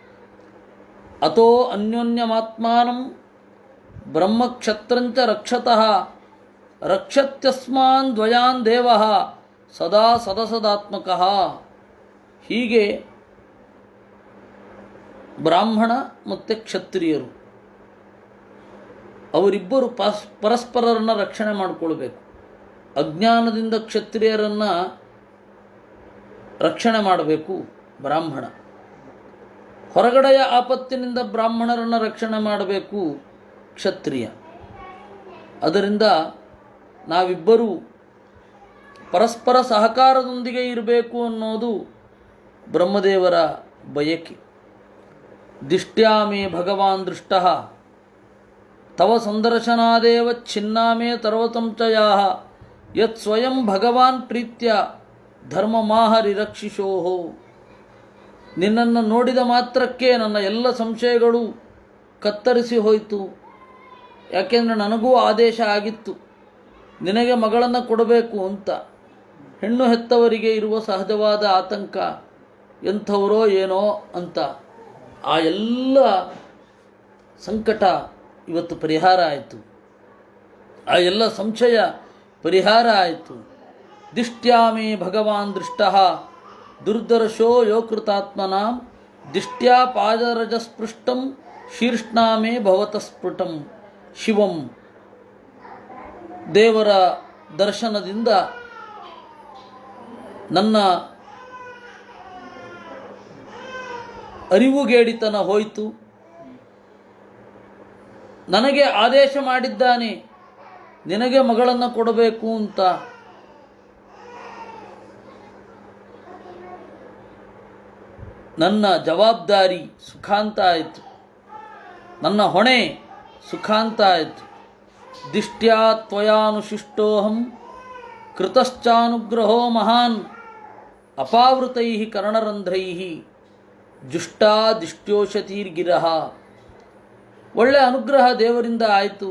ಅಥೋ ಅನ್ಯೋನ್ಯಮಾತ್ಮಾನಂ ಬ್ರಹ್ಮಕ್ಷತ್ರಂಚ ರಕ್ಷತಃ ರಕ್ಷತ್ಯಸ್ಮಾನ್ ದ್ವಯಾನ್ ದೇವಃ ಸದಾ ಸದಸದಾತ್ಮಕಃ. ಹೀಗೆ ಬ್ರಾಹ್ಮಣ ಮತ್ತು ಕ್ಷತ್ರಿಯರು ಅವರಿಬ್ಬರು ಪರಸ್ಪರರನ್ನು ರಕ್ಷಣೆ ಮಾಡಿಕೊಳ್ಬೇಕು. ಅಜ್ಞಾನದಿಂದ ಕ್ಷತ್ರಿಯರನ್ನು ರಕ್ಷಣೆ ಮಾಡಬೇಕು ಬ್ರಾಹ್ಮಣ, ಹೊರಗಡೆಯ ಆಪತ್ತಿನಿಂದ ಬ್ರಾಹ್ಮಣರನ್ನು ರಕ್ಷಣೆ ಮಾಡಬೇಕು ಕ್ಷತ್ರಿಯ. ಅದರಿಂದ ನಾವಿಬ್ಬರೂ ಪರಸ್ಪರ ಸಹಕಾರದೊಂದಿಗೆ ಇರಬೇಕು ಅನ್ನೋದು ಬ್ರಹ್ಮದೇವರ ಬಯಕೆ. ದಿಷ್ಟ್ಯಾ ಮೇ ಭಗವಾನ್ ದೃಷ್ಟಃ ತವ ಸಂದರ್ಶನಾದೇವ ಛಿನ್ನಾಮೇ ತರ್ವತಂಚಯಾಹ ಯತ್ ಸ್ವಯಂ ಭಗವಾನ್ ಪ್ರೀತ್ಯ ಧರ್ಮಮಾಹರಿರಕ್ಷಿಶೋಹೋ. ನಿನ್ನನ್ನು ನೋಡಿದ ಮಾತ್ರಕ್ಕೆ ನನ್ನ ಎಲ್ಲ ಸಂಶಯಗಳು ಕತ್ತರಿಸಿ ಹೋಯಿತು. ಯಾಕೆಂದರೆ ನನಗೂ ಆದೇಶ ಆಗಿತ್ತು ನಿನಗೆ ಮಗಳನ್ನು ಕೊಡಬೇಕು ಅಂತ. ಹೆಣ್ಣು ಹೆತ್ತವರಿಗೆ ಇರುವ ಸಹಜವಾದ ಆತಂಕ, ಎಂಥವರೋ ಏನೋ ಅಂತ. ಆ ಎಲ್ಲ ಸಂಕಟ ಇವತ್ತು ಪರಿಹಾರ ಆಯಿತು, ಆ ಎಲ್ಲ ಸಂಶಯ ಪರಿಹಾರ ಆಯಿತು. ದಿಷ್ಟ್ಯಾಮೇ ಭಗವಾನ್ ದೃಷ್ಟಃ ದುರ್ದರ್ಶೋ ಯೋ ಕೃತಾತ್ಮನಾಂ ದಿಷ್ಟ್ಯಾ ಪಾದರಜಸ್ಪೃಷ್ಟಂ ಶೀರ್ಷ್ಣಾಮೇ ಭವತಸ್ಫುಟಂ ಶಿವಂ. ದೇವರ ದರ್ಶನದಿಂದ ನನ್ನ ಅರಿವುಗೇಡಿತನ ಹೋಯಿತು. ನನಗೆ ಆದೇಶ ಮಾಡಿದ್ದಾನೆ ನಿನಗೆ ಮಗಳನ್ನು ಕೊಡಬೇಕು ಅಂತ. ನನ್ನ ಜವಾಬ್ದಾರಿ ಸುಖಾಂತ ಆಯಿತು, ನನ್ನ ಹೊಣೆ ಸುಖಾಂತ ಆಯಿತು. ದಿಷ್ಟ್ಯಾ ತ್ವಯಾನುಶಿಷ್ಟೋಹಂ ಕೃತಶ್ಚಾನುಗ್ರಹೋ ಮಹಾನ್ ಅಪಾವೃತೈ ಕರ್ಣರಂಧ್ರೈ ಜುಷ್ಟಾ ದಿಷ್ಟ್ಯೋಷತೀರ್ಗಿರಹ. ಒಳ್ಳೆಯ ಅನುಗ್ರಹ ದೇವರಿಂದ ಆಯಿತು.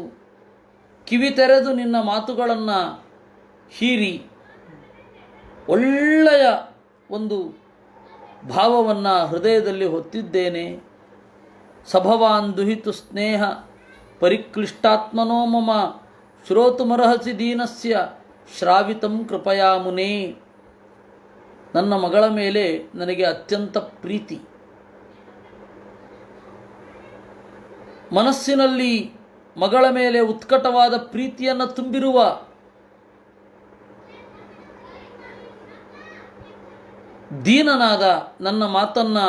ಕಿವಿ ತೆರೆದು ನಿನ್ನ ಮಾತುಗಳನ್ನು ಹೀರಿ ಒಳ್ಳೆಯ ಒಂದು ಭಾವವನ್ನು ಹೃದಯದಲ್ಲಿ ಹೊತ್ತಿದ್ದೇನೆ. ಸಭವಾನ್ ದುಹಿತು ಸ್ನೇಹ ಪರಿಕ್ಲಿಷ್ಟಾತ್ಮನೋ ಮಮ ಶ್ರೋತುಮರ್ಹಸಿ ದೀನಸ್ಯ ಶ್ರಾವಿತಂ ಕೃಪಯಾ ಮುನೇ. ನನ್ನ ಮಗಳ ಮೇಲೆ ನನಗೆ ಅತ್ಯಂತ ಪ್ರೀತಿ. ಮನಸ್ಸಿನಲ್ಲಿ ಮಗಳ ಮೇಲೆ ಉತ್ಕಟವಾದ ಪ್ರೀತಿಯನ್ನು ತುಂಬಿರುವ ದೀನನಾದ ನನ್ನ ಮಾತನ್ನು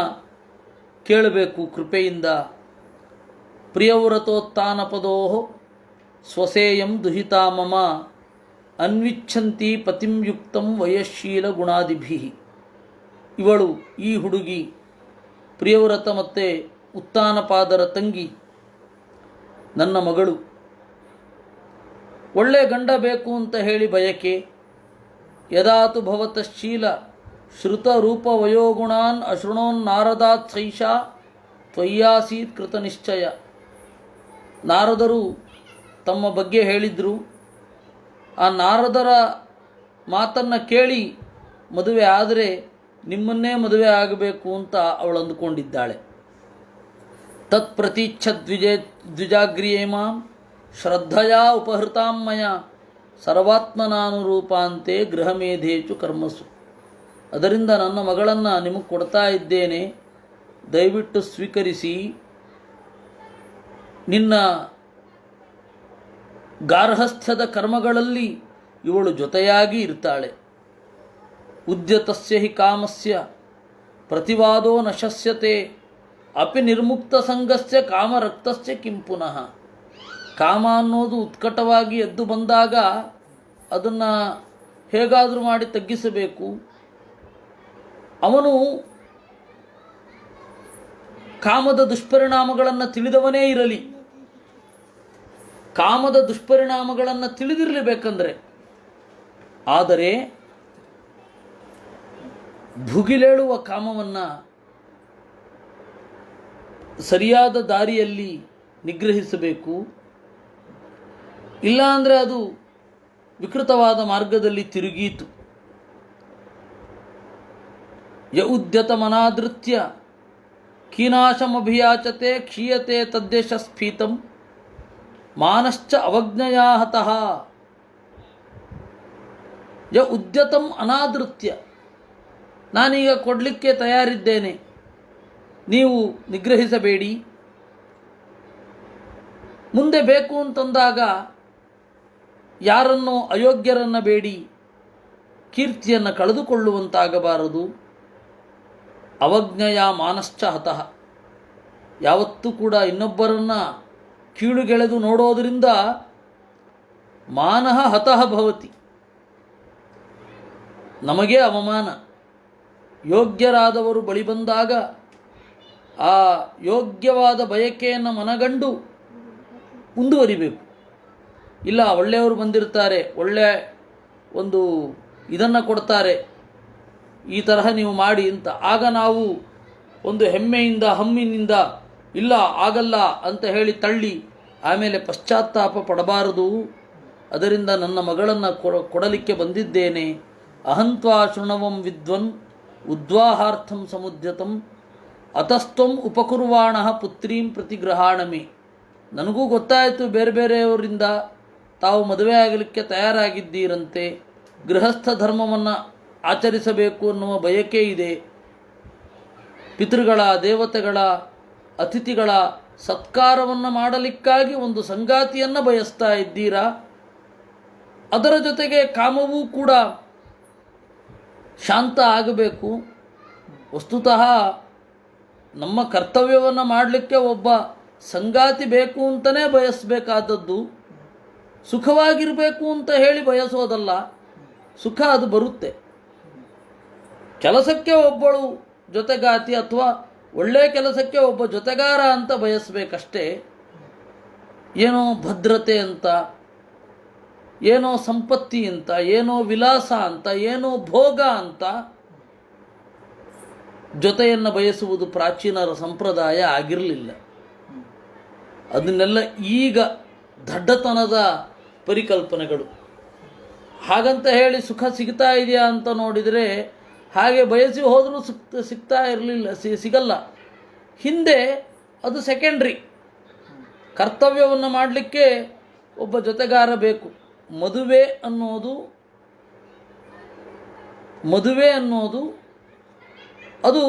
ಕೇಳಬೇಕು ಕೃಪೆಯಿಂದ. ಪ್ರಿಯವ್ರತೋತ್ಥಾನಪದೋ ಸ್ವಸೇಯಂ ದುಹಿತಾ ಮಮ ಅನ್ವಿಚ್ಛಂತಿ ಪತಿಂ ಯುಕ್ತಂ ವಯಶೀಲ ಗುಣಾದಿಭಿ. ಇವಳು, ಈ ಹುಡುಗಿ ಪ್ರಿಯವ್ರತ ಮತ್ತು ಉತ್ತಾನಪಾದರ ತಂಗಿ, ನನ್ನ ಮಗಳು. ಒಳ್ಳೆ ಗಂಡ ಬೇಕು ಅಂತ ಹೇಳಿ ಬಯಕೆ. ಯದಾತು ಭವತಶೀಲ ಶ್ರುತರೂಪ ವಯೋಗುಣಾನ್ ಅಶೃಣೋನ್ ನಾರದಾತ್ ಸೈಷಾ ತ್ವಯ್ಯಾಸೀತ್ ಕೃತ ನಿಶ್ಚಯ. ನಾರದರು ತಮ್ಮ ಬಗ್ಗೆ ಹೇಳಿದರು. ಆ ನಾರದರ ಮಾತನ್ನು ಕೇಳಿ ಮದುವೆ ಆದರೆ ನಿಮ್ಮನ್ನೇ ಮದುವೆ ಆಗಬೇಕು ಅಂತ ಅವಳು ಅಂದುಕೊಂಡಿದ್ದಾಳೆ. ತತ್ಪ್ರತೀಚ್ಛ ದ್ವಿಜಾಗ್ರಿಯೇಮಾಂ ಶ್ರದ್ಧಯಾ ಉಪಹೃತಾಂ ಮಯ ಸರ್ವಾತ್ಮನಾನುರೂಪಾಂತೆ ಗೃಹಮೇಧೇಚು ಕರ್ಮಸು. ಅದರಿಂದ ನನ್ನ ಮಗಳನ್ನು ನಿಮಗೆ ಕೊಡ್ತಾ ಇದ್ದೇನೆ, ದಯವಿಟ್ಟು ಸ್ವೀಕರಿಸಿ. ನಿನ್ನ ಗಾರ್ಹಸ್ಥ್ಯದ ಕರ್ಮಗಳಲ್ಲಿ ಇವಳು ಜೊತೆಯಾಗಿ ಇರ್ತಾಳೆ. ಉದ್ಯತಸ್ಯ ಹಿ ಕಾಮಸ್ಯ ಪ್ರತಿವಾದೋ ನ ಶಸ್ಯತೆ ಅಪಿ ನಿರ್ಮುಕ್ತ ಸಂಘಸ್ಯ ಕಾಮರಕ್ತಸ್ಯ ಕಿಂ ಪುನಃ. ಕಾಮ ಅನ್ನೋದು ಉತ್ಕಟವಾಗಿ ಎದ್ದು ಬಂದಾಗ ಅದನ್ನು ಹೇಗಾದರೂ ಮಾಡಿ ತಗ್ಗಿಸಬೇಕು. ಅವನು ಕಾಮದ ದುಷ್ಪರಿಣಾಮಗಳನ್ನು ತಿಳಿದವನೇ ಇರಲಿ, ಕಾಮದ ದುಷ್ಪರಿಣಾಮಗಳನ್ನು ತಿಳಿದಿರಲೇಬೇಕಂದ್ರೆ. ಆದರೆ ಭುಗಿಲೇಳುವ ಕಾಮವನ್ನು ಸರಿಯಾದ ದಾರಿಯಲ್ಲಿ ನಿಗ್ರಹಿಸಬೇಕು. ಇಲ್ಲ ಅಂದರೆ ಅದು ವಿಕೃತವಾದ ಮಾರ್ಗದಲ್ಲಿ ತಿರುಗೀತು. ಯ ಉದ್ಯತ ಮನಾದೃತ್ಯ ಕೀನಾಶಮಭಿಯಾಚತೆ ಕ್ಷೀಯತೆ ತದ್ದೇಶ ಸ್ಫೀತಂ ಮಾನಶ್ಚ ಅವಜ್ಞಯಾ ಹತಃ. ಯ ಉದ್ಯತಂ ಅನಾದೃತ್ಯ, ನಾನೀಗ ಕೊಡಲಿಕ್ಕೆ ತಯಾರಿದ್ದೇನೆ, ನೀವು ನಿಗ್ರಹಿಸಬೇಡಿ. ಮುಂದೆ ಬೇಕು ಅಂತಂದಾಗ ಯಾರನ್ನೋ ಅಯೋಗ್ಯರನ್ನು ಬೇಡಿ ಕೀರ್ತಿಯನ್ನು ಕಳೆದುಕೊಳ್ಳುವಂತಾಗಬಾರದು. ಅವಜ್ಞೆಯ ಮಾನಶ್ಚ ಹತಃ, ಯಾವತ್ತೂ ಕೂಡ ಇನ್ನೊಬ್ಬರನ್ನು ಕೀಳುಗೆಳೆದು ನೋಡೋದರಿಂದ ಮಾನಃ ಹತಃ ಭವತಿ, ನಮಗೆ ಅವಮಾನ. ಯೋಗ್ಯರಾದವರು ಬಳಿ ಬಂದಾಗ ಆ ಯೋಗ್ಯವಾದ ಬಯಕೆಯನ್ನು ಮನಗಂಡು ಮುಂದುವರಿಬೇಕು. ಇಲ್ಲ, ಒಳ್ಳೆಯವರು ಬಂದಿರ್ತಾರೆ, ಒಳ್ಳೆಯ ಒಂದು ಇದನ್ನು ಕೊಡ್ತಾರೆ, ಈ ತರಹ ನೀವು ಮಾಡಿ ಅಂತ, ಆಗ ನಾವು ಒಂದು ಹೆಮ್ಮೆಯಿಂದ ಹಮ್ಮಿನಿಂದ ಇಲ್ಲ ಆಗಲ್ಲ ಅಂತ ಹೇಳಿ ತಳ್ಳಿ ಆಮೇಲೆ ಪಶ್ಚಾತ್ತಾಪ ಪಡಬಾರದು. ಅದರಿಂದ ನನ್ನ ಮಗಳನ್ನು ಕೊಡಲಿಕ್ಕೆ ಬಂದಿದ್ದೇನೆ. ಅಹಂತ್ವಾ ಶೃಣವಂ ವಿದ್ವನ್ ಉದ್ವಾಹಾರ್ಥಂ ಸಮುದ್ಯತಂ ಅತಸ್ತ್ವಂ ಉಪಕುರ್ವಾಣ ಪುತ್ರೀಂ ಪ್ರತಿಗ್ರಹಾಣಮಿ. ನನಗೂ ಗೊತ್ತಾಯಿತು ಬೇರೆ ಬೇರೆಯವರಿಂದ ತಾವು ಮದುವೆ ಆಗಲಿಕ್ಕೆ ತಯಾರಾಗಿದ್ದೀರಂತೆ, ಗೃಹಸ್ಥ ಧರ್ಮವನ್ನು ಆಚರಿಸಬೇಕು ಅನ್ನುವ ಬಯಕೆ ಇದೆ. ಪಿತೃಗಳ, ದೇವತೆಗಳ, ಅತಿಥಿಗಳ ಸತ್ಕಾರವನ್ನು ಮಾಡಲಿಕ್ಕಾಗಿ ಒಂದು ಸಂಗಾತಿಯನ್ನು ಬಯಸ್ತಾ ಇದ್ದೀರಾ. ಅದರ ಜೊತೆಗೆ ಕಾಮವೂ ಕೂಡ ಶಾಂತ ಆಗಬೇಕು. ವಸ್ತುತಃ ನಮ್ಮ ಕರ್ತವ್ಯವನ್ನು ಮಾಡಲಿಕ್ಕೆ ಒಬ್ಬ ಸಂಗಾತಿ ಬೇಕು ಅಂತಲೇ ಬಯಸಬೇಕಾದದ್ದು, ಸುಖವಾಗಿರಬೇಕು ಅಂತ ಹೇಳಿ ಬಯಸೋದಲ್ಲ. ಸುಖ ಅದು ಬರುತ್ತೆ. ಕೆಲಸಕ್ಕೆ ಒಬ್ಬಳು ಜೊತೆಗಾತಿ ಅಥವಾ ಒಳ್ಳೆಯ ಕೆಲಸಕ್ಕೆ ಒಬ್ಬ ಜೊತೆಗಾರ ಅಂತ ಬಯಸಬೇಕಷ್ಟೇ. ಏನೋ ಭದ್ರತೆ ಅಂತ, ಏನೋ ಸಂಪತ್ತಿ ಅಂತ, ಏನೋ ವಿಲಾಸ ಅಂತ, ಏನೋ ಭೋಗ ಅಂತ ಜೊತೆಯನ್ನು ಬಯಸುವುದು ಪ್ರಾಚೀನರ ಸಂಪ್ರದಾಯ ಆಗಿರಲಿಲ್ಲ. ಅದನ್ನೆಲ್ಲ ಈಗ ದಡ್ಡತನದ ಪರಿಕಲ್ಪನೆಗಳು. ಹಾಗಂತ ಹೇಳಿ ಸುಖ ಸಿಗ್ತಾ ಇದೆಯಾ ಅಂತ ನೋಡಿದರೆ ಹಾಗೆ ಬಯಸಿ ಹೋದರೂ ಸಿಗ್ತಾ ಇರಲಿಲ್ಲ, ಸಿಗಲ್ಲ. ಹಿಂದೆ ಅದು ಸೆಕೆಂಡ್ರಿ. ಕರ್ತವ್ಯವನ್ನು ಮಾಡಲಿಕ್ಕೆ ಒಬ್ಬ ಜೊತೆಗಾರ ಬೇಕು. ಮದುವೆ ಅನ್ನೋದು ಅದು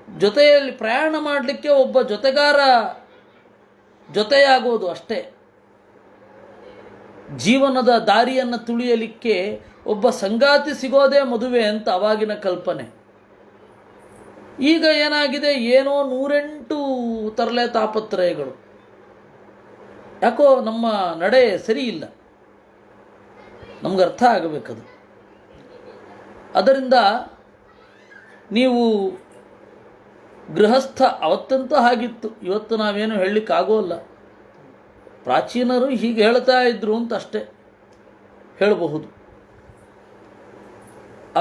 ಜೊತೆಯಲ್ಲಿ ಪ್ರಯಾಣ ಮಾಡಲಿಕ್ಕೆ ಒಬ್ಬ ಜೊತೆಗಾರ ಜೊತೆಯಾಗೋದು ಅಷ್ಟೇ. ಜೀವನದ ದಾರಿಯನ್ನು ತುಳಿಯಲಿಕ್ಕೆ ಒಬ್ಬ ಸಂಗಾತಿ ಸಿಗೋದೇ ಮದುವೆ ಅಂತ ಅವಾಗಿನ ಕಲ್ಪನೆ. ಈಗ ಏನಾಗಿದೆ, ಏನೋ 108 ತರಲೆ ತಾಪತ್ರಯಗಳು. ಯಾಕೋ ನಮ್ಮ ನಡೆ ಸರಿ ಇಲ್ಲ, ನಮ್ಗೆ ಅರ್ಥ ಆಗಬೇಕದು. ಅದರಿಂದ ನೀವು ಗೃಹಸ್ಥ ಅವತ್ತಂತೂ ಹಾಗಿತ್ತು, ಇವತ್ತು ನಾವೇನು ಹೇಳಲಿಕ್ಕಾಗೋಲ್ಲ. ಪ್ರಾಚೀನರು ಹೀಗೆ ಹೇಳ್ತಾ ಇದ್ರು ಅಂತ ಅಷ್ಟೇ ಹೇಳಬಹುದು.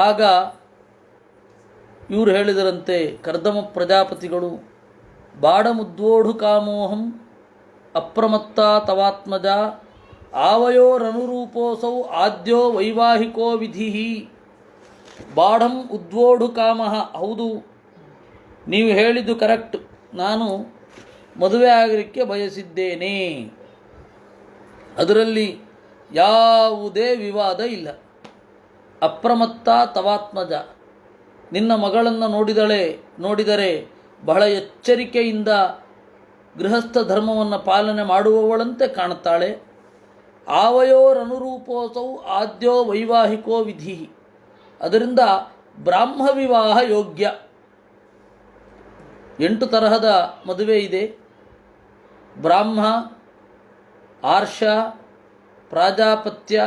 ಆಗ ಇವರು ಹೇಳಿದರಂತೆ ಕರ್ದಮ ಪ್ರಜಾಪತಿಗಳು, ಬಾಡಮುದ್ವೋಢು ಕಾಮೋಹಂ ಅಪ್ರಮತ್ತ ತವಾತ್ಮಜ ಆವಯೋರನುರೂಪೋಸೌ ಆದ್ಯೋ ವೈವಾಹಿಕೋ ವಿಧಿ. ಬಾಢಂ ಉದ್ವೋಢು ಕಾಮಃ, ಹೌದು ನೀವು ಹೇಳಿದ್ದು ಕರೆಕ್ಟ್, ನಾನು ಮದುವೆ ಆಗಲಿಕ್ಕೆ ಬಯಸಿದ್ದೇನೆ, ಅದರಲ್ಲಿ ಯಾವುದೇ ವಿವಾದ ಇಲ್ಲ. ಅಪ್ರಮತ್ತ ತವಾತ್ಮಜ, ನಿನ್ನ ಮಗಳನ್ನು ನೋಡಿದರೆ ಬಹಳ ಎಚ್ಚರಿಕೆಯಿಂದ ಗೃಹಸ್ಥ ಧರ್ಮವನ್ನು ಪಾಲನೆ ಮಾಡುವವಳಂತೆ ಕಾಣುತ್ತಾಳೆ. ಆವಯೋರನುರೂಪೋಸೌ ಆದ್ಯೋ ವೈವಾಹಿಕೋ ವಿಧಿ, ಅದರಿಂದ ಬ್ರಾಹ್ಮ ವಿವಾಹ ಯೋಗ್ಯ. 8 ತರಹದ ಮದುವೆ ಇದೆ. ಬ್ರಾಹ್ಮ, ಆರ್ಷ, ಪ್ರಾಜಾಪತ್ಯ,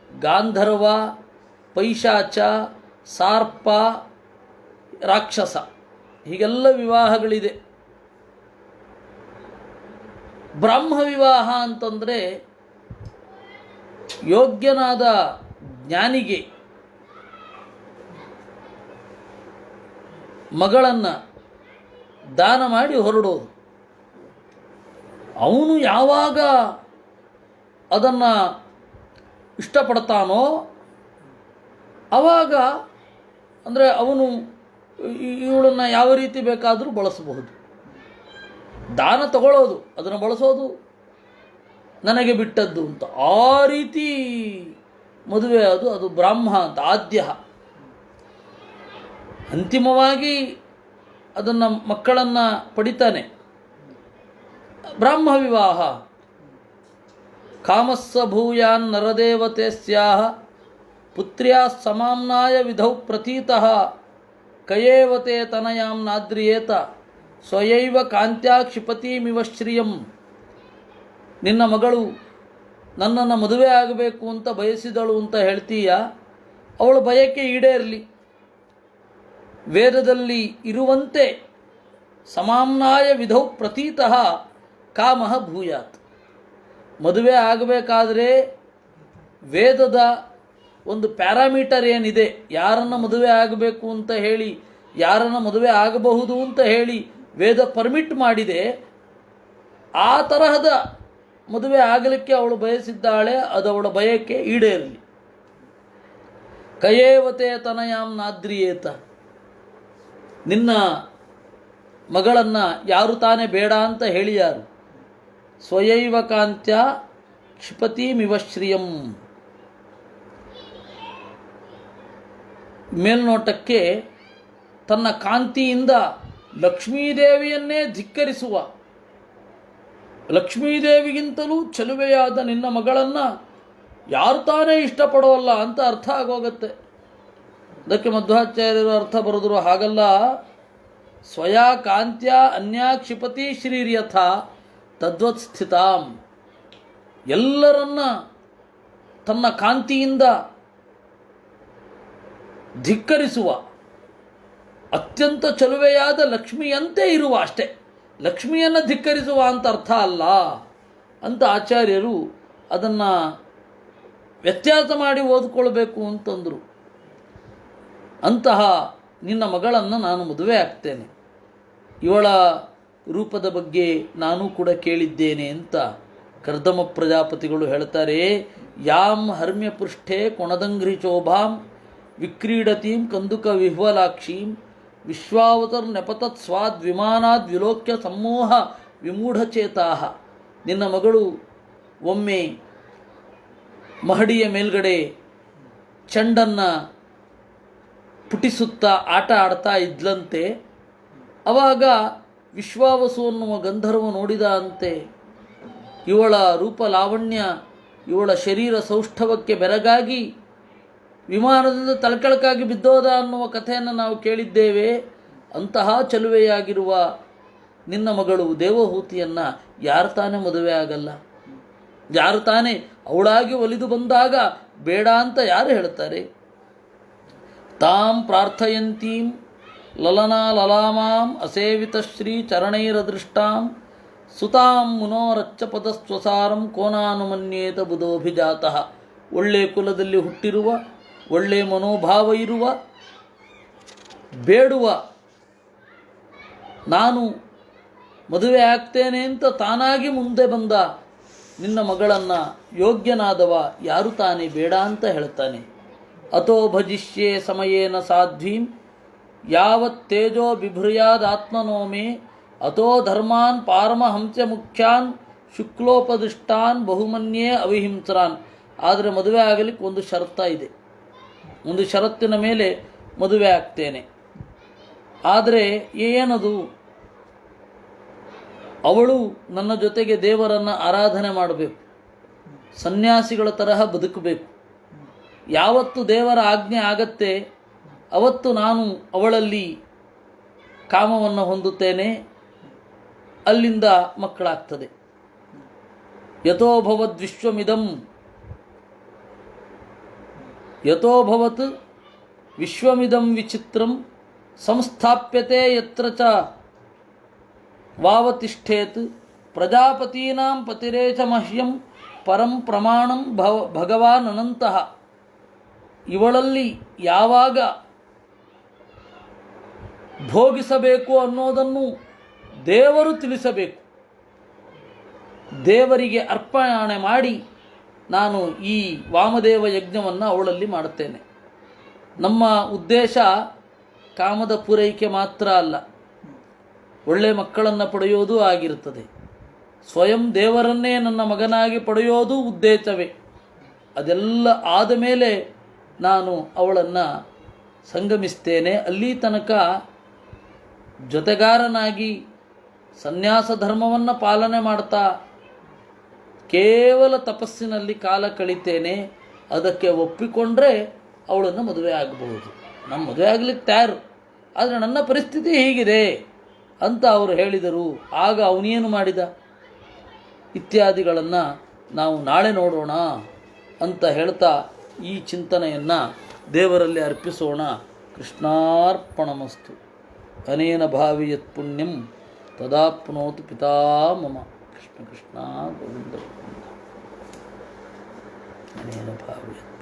ಗಾಂಧರ್ವ, ಪೈಶಾಚ, ಸಾರ್ಪ, ರಾಕ್ಷಸ, ಹೀಗೆಲ್ಲ ವಿವಾಹಗಳಿದೆ. ಬ್ರಾಹ್ಮ ವಿವಾಹ ಅಂತಂದರೆ ಯೋಗ್ಯನಾದ ಜ್ಞಾನಿಗೆ ಮಗಳನ್ನು ದಾನ ಮಾಡಿ ಹೊರಡೋದು. ಅವನು ಯಾವಾಗ ಅದನ್ನು ಇಷ್ಟಪಡ್ತಾನೋ ಆವಾಗ, ಅಂದರೆ ಅವನು ಇವಳನ್ನು ಯಾವ ರೀತಿ ಬೇಕಾದರೂ ಬಳಸಬಹುದು. ದಾನ ತಗೊಳ್ಳೋದು, ಅದನ್ನು ಬಳಸೋದು ನನಗೆ ಬಿಟ್ಟದ್ದು ಅಂತ, ಆ ರೀತಿ ಮದುವೆ ಅದು ಬ್ರಾಹ್ಮ ಅಂತ ಆದ್ಯ. ಅಂತಿಮವಾಗಿ ಅದನ್ನು ಮಕ್ಕಳನ್ನು ಪಡಿತಾನೆ. ಬ್ರಾಹ್ಮ ವಿವಾಹ ಕಾಮಸ್ಸ ಭೂಯಾನ್ ನರದೇವತೆ ಸ್ಯಾಹ ಪುತ್ರ್ಯಾ ಸಮಾಮ್ನಾಯ ವಿಧೌ ಪ್ರತೀತಃ ಕಯೇವತೆ ತನಯಾಂ ನಾದ್ರಿಯೇತ ಸ್ವಯೈವ ಕಾಂತ್ಯಾ ಕ್ಷಿಪತಿಮಿವ ಶ್ರಿಯಂ. ನಿನ್ನ ಮಗಳು ನನ್ನನ್ನು ಮದುವೆ ಆಗಬೇಕು ಅಂತ ಬಯಸಿದಳು ಅಂತ ಹೇಳ್ತೀಯ, ಅವಳ ಬಯಕೆ ಈಡೇರಲಿ. ವೇದದಲ್ಲಿ ಇರುವಂತೆ ಸಮಾಮ್ನಾಯ ವಿಧೌ ಪ್ರತೀತಃ ಕಾಮಃ ಭೂಯಾತ್. ಮದುವೆ ಆಗಬೇಕಾದರೆ ವೇದದ ಒಂದು ಪ್ಯಾರಾಮೀಟರ್ ಏನಿದೆ, ಯಾರನ್ನು ಮದುವೆ ಆಗಬೇಕು ಅಂತ ಹೇಳಿ, ಯಾರನ್ನು ಮದುವೆ ಆಗಬಹುದು ಅಂತ ಹೇಳಿ ವೇದ ಪರ್ಮಿಟ್ ಮಾಡಿದೆ, ಆ ತರಹದ ಮದುವೆ ಆಗಲಿಕ್ಕೆ ಅವಳು ಬಯಸಿದ್ದಾಳೆ, ಅದು ಅವಳ ಬಯಕೆ ಈಡೇರಲಿ. ಕಯೇವತೆ ತನಯಾಂ ನಾದ್ರಿಯೇತ, ನಿನ್ನ ಮಗಳನ್ನು ಯಾರು ತಾನೇ ಬೇಡ ಅಂತ ಹೇಳಿಯಾರು. ಸ್ವಯೈವ ಕಾಂತ್ಯ ಕ್ಷಿಪತಿಮಿವ ಶ್ರಿಯಂ. ಮೇಲ್ನೋಟಕ್ಕೆ ತನ್ನ ಕಾಂತಿಯಿಂದ ಲಕ್ಷ್ಮೀದೇವಿಯನ್ನೇ ಧಿಕ್ಕರಿಸುವ, ಲಕ್ಷ್ಮೀದೇವಿಗಿಂತಲೂ ಚೆಲುವೆಯಾದ ನಿನ್ನ ಮಗಳನ್ನು ಯಾರು ತಾನೇ ಇಷ್ಟಪಡೋಲ್ಲ ಅಂತ ಅರ್ಥ ಆಗೋಗತ್ತೆ. ಅದಕ್ಕೆ ಮಧ್ವಾಚಾರ್ಯರು ಅರ್ಥ ಬರೆದರು, ಹಾಗಲ್ಲ, ಸ್ವಯಾ ಕಾಂತ್ಯ ಅನ್ಯಾ ಕ್ಷಿಪತಿ ಶ್ರೀರ್ಯಥ ತದ್ವತ್ ಸ್ಥಿತಾಂ. ಎಲ್ಲರನ್ನ ತನ್ನ ಕಾಂತಿಯಿಂದ ಧಿಕ್ಕರಿಸುವ, ಅತ್ಯಂತ ಚೆಲುವೆಯಾದ ಲಕ್ಷ್ಮಿಯಂತೆ ಇರುವ, ಅಷ್ಟೇ, ಲಕ್ಷ್ಮಿಯನ್ನು ಧಿಕ್ಕರಿಸುವ ಅಂತ ಅರ್ಥ ಅಲ್ಲ ಅಂತ ಆಚಾರ್ಯರು ಅದನ್ನು ವ್ಯತ್ಯಾಸ ಮಾಡಿ ಓದ್ಕೊಳ್ಬೇಕು ಅಂತಂದರು. ಅಂತಹ ನಿನ್ನ ಮಗಳನ್ನು ನಾನು ಮದುವೆ ಆಗ್ತೇನೆ, ಇವಳ ರೂಪದ ಬಗ್ಗೆ ನಾನು ಕೂಡ ಕೇಳಿದ್ದೇನೆ ಅಂತ ಕರ್ದಮ ಪ್ರಜಾಪತಿಗಳು ಹೇಳ್ತಾರೆ. ಯಾಂ ಹರ್ಮ್ಯ ಪೃಷ್ಠೆ ಕೊಣದಂಘ್ರಿ ಶೋಭಾಂ ವಿಕ್ರೀಡತೀಂ ಕಂದುಕ ವಿಹ್ವಲಾಕ್ಷೀಂ ವಿಶ್ವಾವತರ್ ನೆಪತತ್ ಸ್ವಾದ್ ವಿಮಾನಾದ್ ವಿಲೋಕ್ಯ ಸಮೂಹ ವಿಮೂಢಚೇತಾ. ನಿನ್ನ ಮಗಳು ಒಮ್ಮೆ ಮಹಡಿಯ ಮೇಲ್ಗಡೆ ಚೆಂಡನ್ನು ಪುಟಿಸುತ್ತಾ ಆಟ ಆಡ್ತಾ ಇದ್ಲಂತೆ. ಆವಾಗ ವಿಶ್ವಾವಸು ಅನ್ನುವ ಗಂಧರ್ವ ನೋಡಿದ ಅಂತೆ. ಇವಳ ರೂಪ ಲಾವಣ್ಯ, ಇವಳ ಶರೀರ ಸೌಷ್ಠವಕ್ಕೆ ಬೆರಗಾಗಿ ವಿಮಾನದಿಂದ ತಳಕಳಕಾಗಿ ಬಿದ್ದೋದ ಅನ್ನುವ ಕಥೆಯನ್ನು ನಾವು ಕೇಳಿದ್ದೇವೆ. ಅಂತಹ ಚೆಲುವೆಯಾಗಿರುವ ನಿನ್ನ ಮಗಳು ದೇವಹೂತಿಯನ್ನು ಯಾರು ತಾನೇ ಮದುವೆ ಆಗಲ್ಲ? ಯಾರು ತಾನೇ ಅವಳಾಗಿ ಒಲಿದು ಬಂದಾಗ ಬೇಡ ಅಂತ ಯಾರು ಹೇಳ್ತಾರೆ? ತಾಂ ಪ್ರಾರ್ಥಯಂತೀಂ ಲಲನಾ ಲಲಾಮಾಂ ಅಸೇವಿತಶ್ರೀ ಚರಣೈರದೃಷ್ಟಾಂ ಸುತಾಂ ಮುನೋರಚ್ಚಪದಸ್ವಸಾರಂ ಕೋನಾನುಮನ್ಯೇತ ಬುಧೋಭಿಜಾತಃ. ಒಳ್ಳೆ ಕುಲದಲ್ಲಿ ಹುಟ್ಟಿರುವ, ಒಳ್ಳೆ ಮನೋಭಾವ ಇರುವ, ಬೇಡುವ ನಾನು ಮದುವೆ ಆಗ್ತೇನೆ ಅಂತ ತಾನಾಗಿ ಮುಂದೆ ಬಂದ ನಿನ್ನ ಮಗಳನ್ನು ಯೋಗ್ಯನಾದವ ಯಾರು ತಾನೇ ಬೇಡ ಅಂತ ಹೇಳ್ತಾನೆ. ಅತೋ ಭಜಿಷ್ಯೆ ಸಮಯೇನ ಸಾಧ್ವೀಂ ಯಾವತ್ ತೇಜೋ ಬಿಭ್ರಯಾದಾತ್ಮನೋ ಮೇ ಅತೋ ಧರ್ಮಾನ್ ಪಾರಮಹಂಸ್ಯ ಮುಖ್ಯಾನ್ ಶುಕ್ಲೋಪದಿಷ್ಟಾನ್ ಬಹುಮನ್ಯೇ ಅವಿಹಿಂಸ್ರಾನ್. ಆದರೆ ಮದುವೆ ಆಗಲಿಕ್ಕೆ ಒಂದು ಷರತ್ತ ಇದೆ. ಒಂದು ಷರತ್ತಿನ ಮೇಲೆ ಮದುವೆ ಆಗ್ತೇನೆ. ಆದರೆ ಏನದು? ಅವಳು ನನ್ನ ಜೊತೆಗೆ ದೇವರನ್ನು ಆರಾಧನೆ ಮಾಡಬೇಕು, ಸನ್ಯಾಸಿಗಳ ತರಹ ಬದುಕಬೇಕು. ಯಾವತ್ತು ದೇವರ ಆಜ್ಞೆ ಆಗತ್ತೆ ಅವತ್ತು ನಾನು ಅವಳಲ್ಲಿ ಕಾಮವನ್ನು ಹೊಂದುತ್ತೇನೆ, ಅಲ್ಲಿಂದ ಮಕ್ಕಳಾಗ್ತದೆ. ಯಥೋಭವದ್ ವಿಶ್ವಮಿದಂ ಯಥೋಭವತ್ ವಿಶ್ವಮಿದಂ ವಿಚಿತ್ರಂ ಸಂಸ್ಥಾಪ್ಯತೆ ಯತ್ರ ಚ ವಾವತಿಷ್ಠೇತ್ ಪ್ರಜಾಪತೀನಾಂ ಪತಿರೇಚ ಮಹ್ಯಂ ಪರಂ ಪ್ರಮಾಣಂ ಭಗವಾನ್ ಅನಂತಃ. ಇವಳಲ್ಲಿ ಯಾವಾಗ ಭೋಗಿಸಬೇಕು ಅನ್ನೋದನ್ನು ದೇವರು ತಿಳಿಸಬೇಕು. ದೇವರಿಗೆ ಅರ್ಪಣೆ ಮಾಡಿ ನಾನು ಈ ವಾಮದೇವ ಯಜ್ಞವನ್ನು ಅವಳಲ್ಲಿ ಮಾಡುತ್ತೇನೆ. ನಮ್ಮ ಉದ್ದೇಶ ಕಾಮದ ಪೂರೈಕೆ ಮಾತ್ರ ಅಲ್ಲ, ಒಳ್ಳೆ ಮಕ್ಕಳನ್ನು ಪಡೆಯೋದು ಆಗಿರುತ್ತದೆ. ಸ್ವಯಂ ದೇವರನ್ನೇ ನನ್ನ ಮಗನಾಗಿ ಪಡೆಯೋದು ಉದ್ದೇಶವೇ. ಅದೆಲ್ಲ ಆದ ಮೇಲೆ ನಾನು ಅವಳನ್ನು ಸಂಗಮಿಸ್ತೇನೆ. ಅಲ್ಲಿ ತನಕ ಜೊತೆಗಾರನಾಗಿ ಸನ್ಯಾಸ ಧರ್ಮವನ್ನು ಪಾಲನೆ ಮಾಡ್ತಾ ಕೇವಲ ತಪಸ್ಸಿನಲ್ಲಿ ಕಾಲ ಕಳೀತೇನೆ. ಅದಕ್ಕೆ ಒಪ್ಪಿಕೊಂಡ್ರೆ ಅವಳನ್ನು ಮದುವೆ ಆಗಬಹುದು. ನಾನು ಮದುವೆ ಆಗಲಿಕ್ಕೆ ತಯಾರು, ಆದರೆ ನನ್ನ ಪರಿಸ್ಥಿತಿ ಹೀಗಿದೆ ಅಂತ ಅವರು ಹೇಳಿದರು. ಆಗ ಅವನೇನು ಮಾಡಿದ ಇತ್ಯಾದಿಗಳನ್ನು ನಾವು ನಾಳೆ ನೋಡೋಣ ಅಂತ ಹೇಳ್ತಾ ಈ ಚಿಂತನೆಯನ್ನು ದೇವರಲ್ಲಿ ಅರ್ಪಿಸೋಣ. ಕೃಷ್ಣಾರ್ಪಣಮಸ್ತು. ಅನೇನ ಭಾವಿ ಯತ್ ಪುಣ್ಯಂ ತದಾಪ್ನೋತು ಪಿತಾ ಮಮ. ಕೃಷ್ಣ ಕೃಷ್ಣ ಗೋವಿಂದ ಗೋವಿಂದ. ಅನೇನ ಭಾವಿ ಯತ್